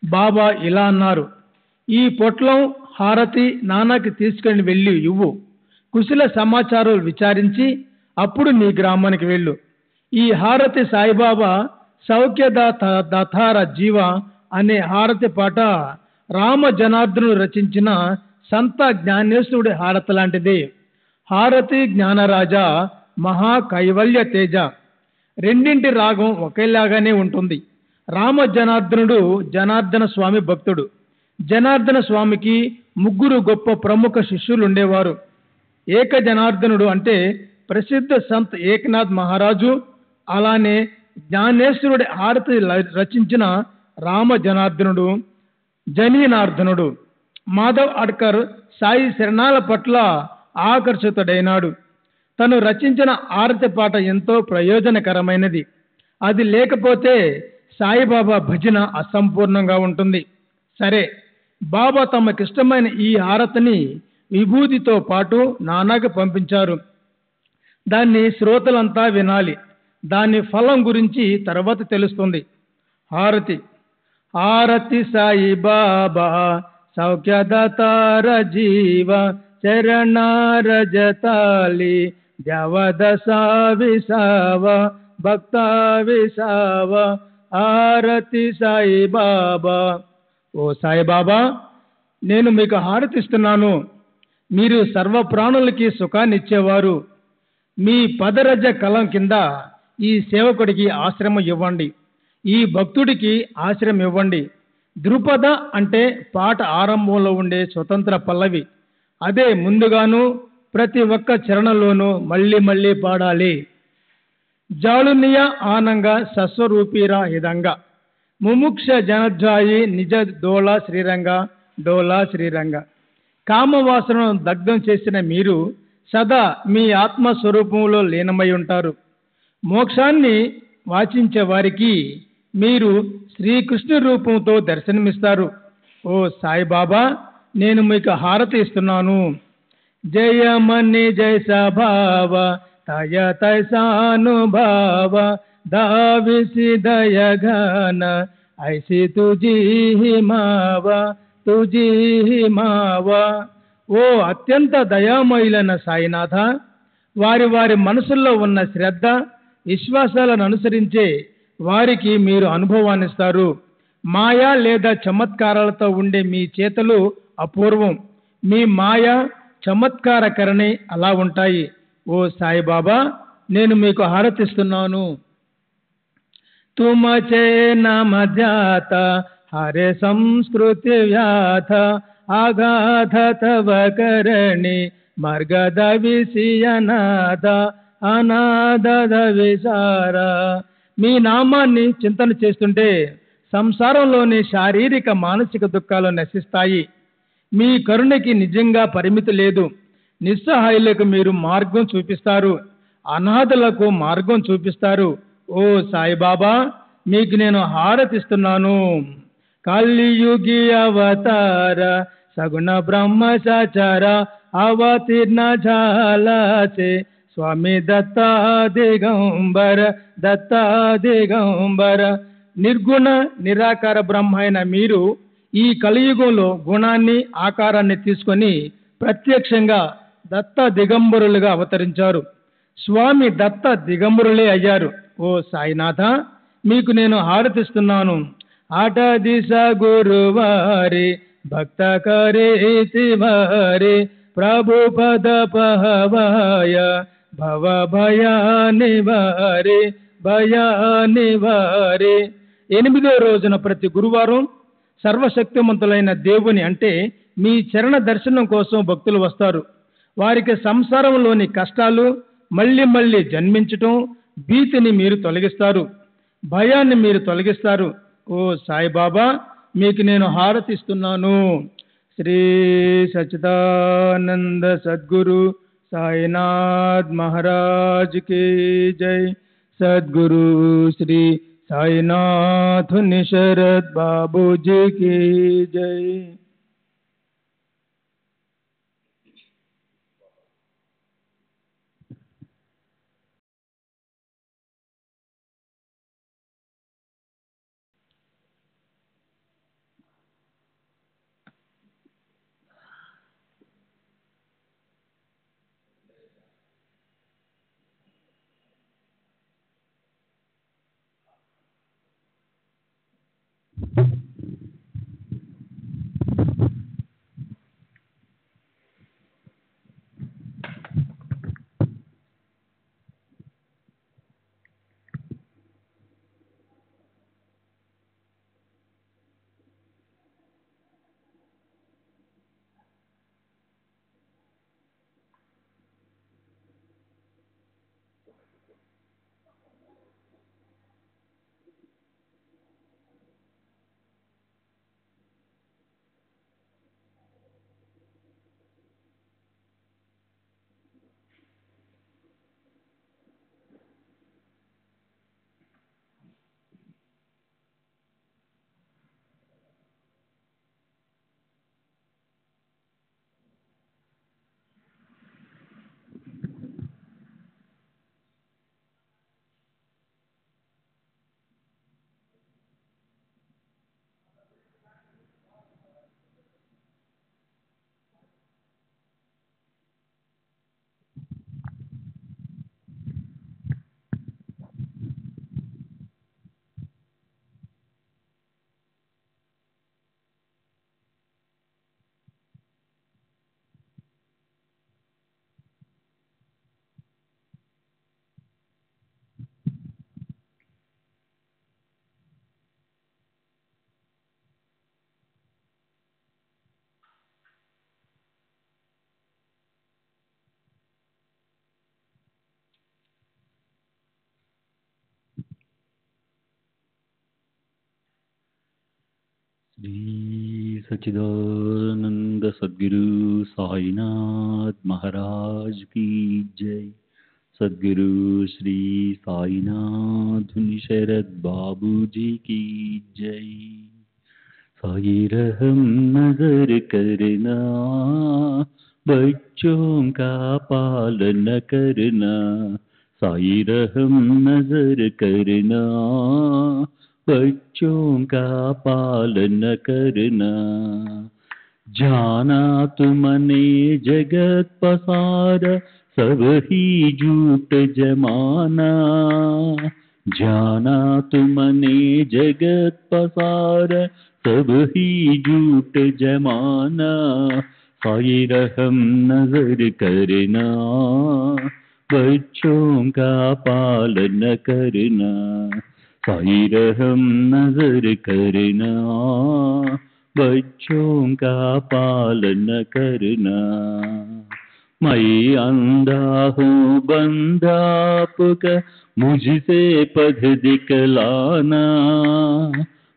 బాబా ఇలా అన్నారు, ఈ పొట్లం హారతి నానాకి తీసుకుని వెళ్ళి ఇవ్వు. కుశల సమాచారాలు విచారించి అప్పుడు నీ గ్రామానికి వెళ్ళు. ఈ హారతి సాయిబాబా సౌఖ్యదాతార జీవ అనే హారతి పాట రామ జనార్దనుడు రచించిన సంత జ్ఞానేశ్వరుడి హారతి లాంటిది. హారతి జ్ఞానరాజ మహా కైవల్య తేజ రెండింటి రాగం ఒకేలాగానే ఉంటుంది. రామ జనార్దనుడు జనార్దన స్వామి భక్తుడు. జనార్దన స్వామికి 3 గొప్ప ప్రముఖ శిష్యులు ఉండేవారు. ఏక జనార్దనుడు అంటే ప్రసిద్ధ సంత్ ఏకనాథ్ మహారాజు, అలానే జ్ఞానేశ్వరుడి హారతి రచించిన రామ జనార్దనుడు, జనీనార్దనుడు. మాధవ్ అడ్కర్ సాయి శరణాల పట్ల ఆకర్షితుడైనాడు. తను రచించిన హారతి పాట ఎంతో ప్రయోజనకరమైనది. అది లేకపోతే సాయిబాబా భజన అసంపూర్ణంగా ఉంటుంది. సరే, బాబా తమకిష్టమైన ఈ హారతిని విభూతితో పాటు నానాకి పంపించారు. దాన్ని శ్రోతలంతా వినాలి. దాని ఫలం గురించి తర్వాత తెలుస్తుంది. హారతి. హారతి సాయిబాబా సౌఖ్యదాతార జీవ చరణారజతాలి జవదస విసావ భక్త విసావ. హారతి సాయిబాబా. ఓ సాయిబాబా, నేను మీకు హారతిస్తున్నాను. మీరు సర్వ ప్రాణులకి సుఖాన్ని ఇచ్చేవారు. మీ పదరజ కలం కింద ఈ సేవకుడికి ఆశ్రమం ఇవ్వండి, ఈ భక్తుడికి ఆశ్రయం ఇవ్వండి. ద్రుపద అంటే పాట ఆరంభంలో ఉండే స్వతంత్ర పల్లవి. అదే ముందుగాను ప్రతి ఒక్క చరణంలోనూ మళ్ళీ మళ్ళీ పాడాలి. జాళునియ ఆనంగా సస్వరూపీరా హిదంగా ముముక్ష జనధ్వాయి నిజ డోలా శ్రీరంగ డోలా శ్రీరంగ. కామవాసనను దగ్ధం చేసిన మీరు సదా మీ ఆత్మస్వరూపంలో లీనమై ఉంటారు. మోక్షాన్ని వాంఛించే వారికి మీరు శ్రీకృష్ణ రూపంతో దర్శనమిస్తారు. ఓ సాయిబాబా, నేను మీకు హారతి ఇస్తున్నాను. జయమని జయ సభావ తయ తైసానుభావ దావిసి దయఘన ఐసి తుజీ మావ తుజీ మావ. ఓ అత్యంత దయామయులైన సాయినాథ, వారి వారి మనసుల్లో ఉన్న శ్రద్ధ విశ్వాసాలను అనుసరించే వారికి మీరు అనుభవాన్నిస్తారు. మాయా లేదా చమత్కారాలతో ఉండే మీ చేతలు అపూర్వం. మీ మాయ చమత్కారకరణి అలా ఉంటాయి. ఓ సాయిబాబా, నేను మీకు హారతిస్తున్నాను. తుమచే నమధ్యాత హరే సంస్కృతి వ్యాధ ఆగాధ తవ కరణి మార్గద విసియనాథ అనాథ విసార. మీ నామాన్ని చింతన చేస్తుంటే సంసారంలోని శారీరక మానసిక దుఃఖాలు నశిస్తాయి. మీ కరుణకి నిజంగా పరిమితి లేదు. నిస్సహాయులకు మీరు మార్గం చూపిస్తారు, అనాథలకు మార్గం చూపిస్తారు. ఓ సాయిబాబా, మీకు నేను హారతిస్తున్నాను. కలియుగి అవతార సగుణ బ్రహ్మ సచర అవతీర్ణ ఝాలసే స్వామి దత్తా దిగంబర దత్తా దిగంబర. నిర్గుణ నిరాకార బ్రహ్మ అయిన మీరు ఈ కలియుగంలో గుణాన్ని ఆకారాన్ని తీసుకొని ప్రత్యక్షంగా దత్త దిగంబరులుగా అవతరించారు. స్వామి దత్త దిగంబరులే అయ్యారు. ఓ సాయినాథ, మీకు నేను హారతిస్తున్నాను. ఆట దిశ గురువారి భక్త కరేతి వారి ప్రభు పద పహవాయ భవ భయానివారి భయానివారి. 8వ రోజున ప్రతి గురువారం సర్వశక్తిమంతులైన దేవుని అంటే మీ చరణ దర్శనం కోసం భక్తులు వస్తారు. వారికి సంసారంలోని కష్టాలు మళ్ళీ మళ్ళీ జన్మించటం, భీతిని మీరు తొలగిస్తారు, భయాన్ని మీరు తొలగిస్తారు. ఓ సాయిబాబా, మీకు నేను హారతిస్తున్నాను. శ్రీ సచ్చిదానంద సద్గురు साईनाथ महाराज की जय। सद्गुरु श्री साईनाथ निशरद बाबू जी की जय। श्री सच्चिदानंद सद्गुरु साईनाथ महाराज की जय। सद्गुरु श्री साईनाथ निशरद बाबू जी की जय। साई रहम नजर करना, बच्चों का पालन करना। साई रहम नजर करना, बच्चों का पालन करना। जाना तुमने जगत पसारा, सब ही झूठ जमाना। जाना तुमने जगत पसारा, सब ही झूठ जमाना। साई रहम नजर करना, बच्चों का पालन करना। साई रहम नजर करना, बच्चों का पालन करना। मैं अंधा हूँ बंदा आपका, मुझसे पद दिखलाना।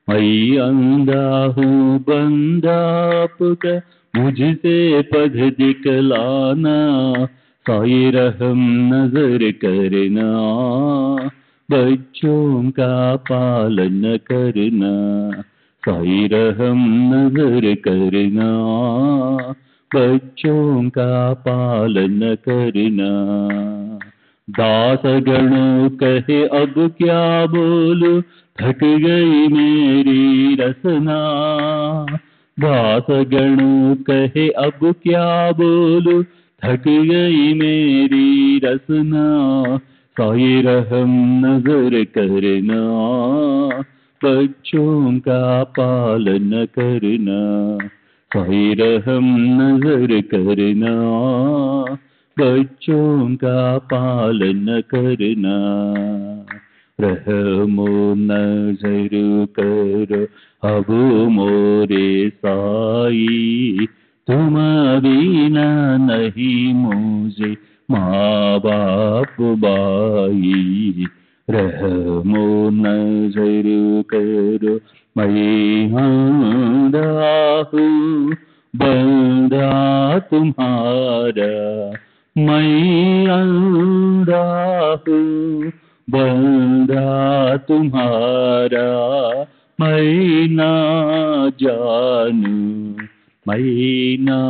मैं अंधा हूँ बंदा आपका, मुझसे पद दिखलाना। साई रहम नजर करना, बच्चों का पालन करना। साई रहम नजर करना, बच्चों का पालन करना। दास गणों कहे अब क्या बोलूं, थक गई मेरी रसना। दास गणों कहे अब क्या बोलूं, थक गई मेरी रसना। साई रहम नजर करना, बच्चों का पालन करना। साई रहम नजर करना, बच्चों का पालन करना। रहमो नजर करो अब मोरे साई, तुम बिना नहीं मुझे माँ बाप बाई। रहमो नजर करो मैं अंधा हूँ बंदा तुम्हारा, मैं अंधा हूँ बंदा तुम्हारा, मैं ना जानू, मैं ना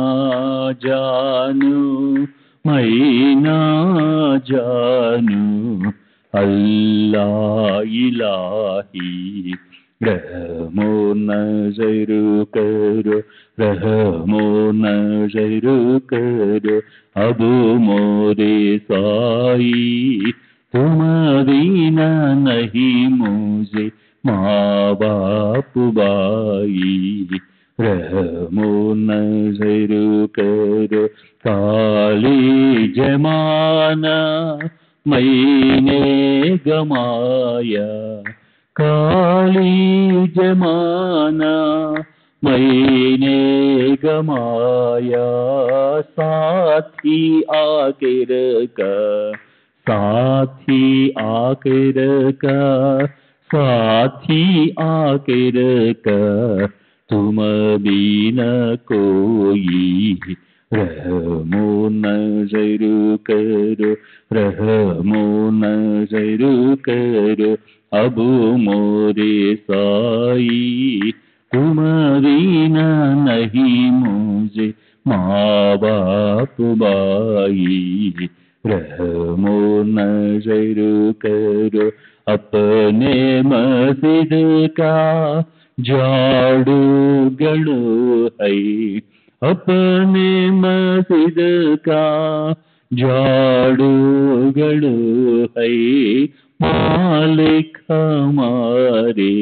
जानू, मैं ना जानू। अल्लाह इलाही रहमो नजर करो, रहमो नजर करो। अब मोरे साई तुम बिना नहीं मुझे माँ बाप भाई, रहमो नजर करो। काली जमाना मैंने गमाया, काली जमाना मैंने गमाया। साथी आखिर का, साथी आखिर का, साथी आखिर का तुम बिना कोई, रहमो नजर करो, रहमो नजर करो। अब मोरे साई तुम बिना नहीं मुझे माँ बाप भाई, रहमो नजर करो। अपने मस्जिद का झाड़ू गड़ो है, अपने मस्जिद का झाड़ू गड़ो है। मालिक हमारे,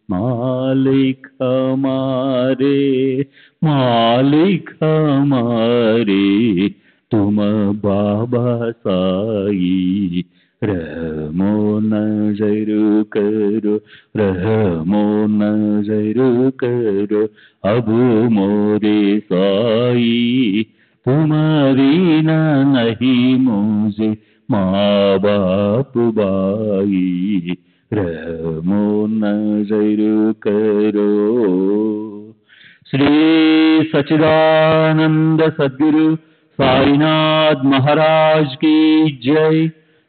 मालिक हमारे, मालिक हमारे तुम बाबा साई, रहमो नजर करो, रहमो नजर करो। अब मोरे साई तुम बिना नहीं मुझे माँ बाप भाई, रहमो नजर करो। श्री सच्चिदानंद सद्गुरु साईनाथ महाराज की जय।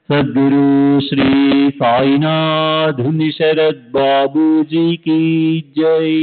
सद्गुरु श्री साईनाथ शरद बाबू जी की जय।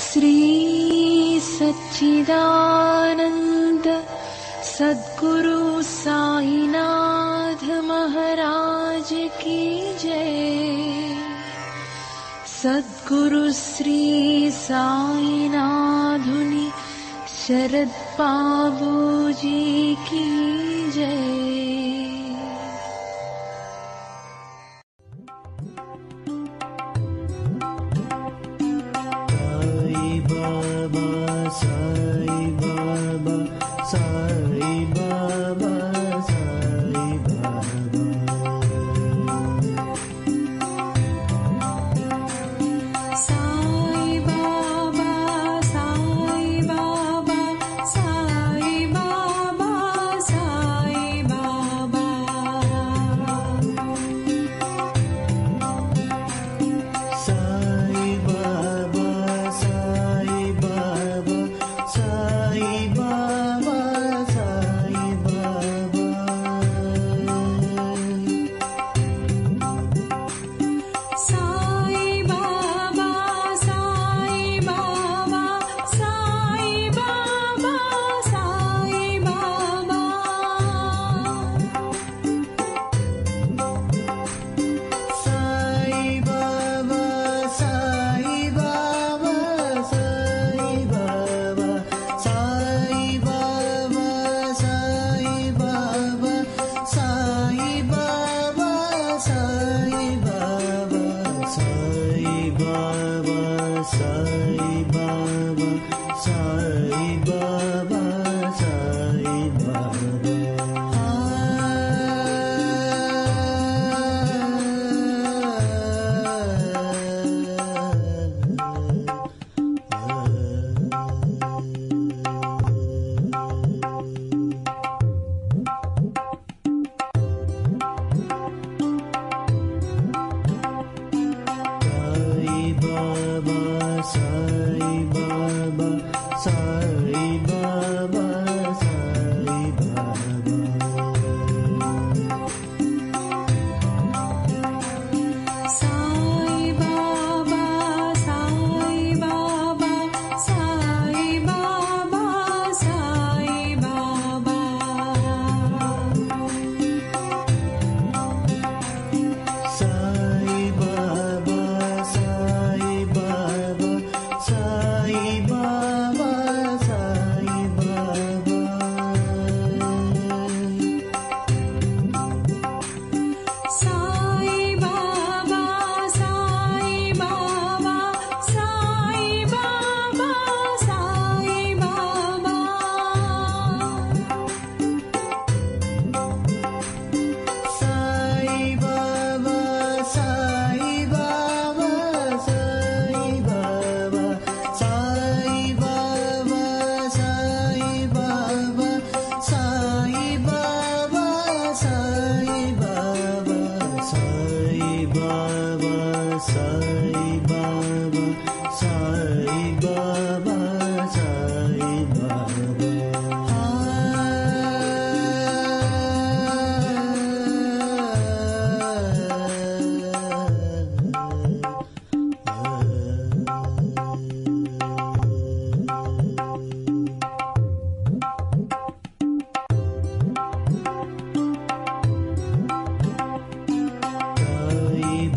श्री सच्चिदानंद सद्गुरु साईनाथ महाराज की जय। सद्गुरु श्री साईनाथुनि शरद बाबू जी की जय। साई बाबा, साई बाबा, साई సాయి బాబా సాయి బాబా సాయి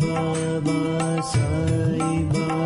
బాబా సాయి బాబా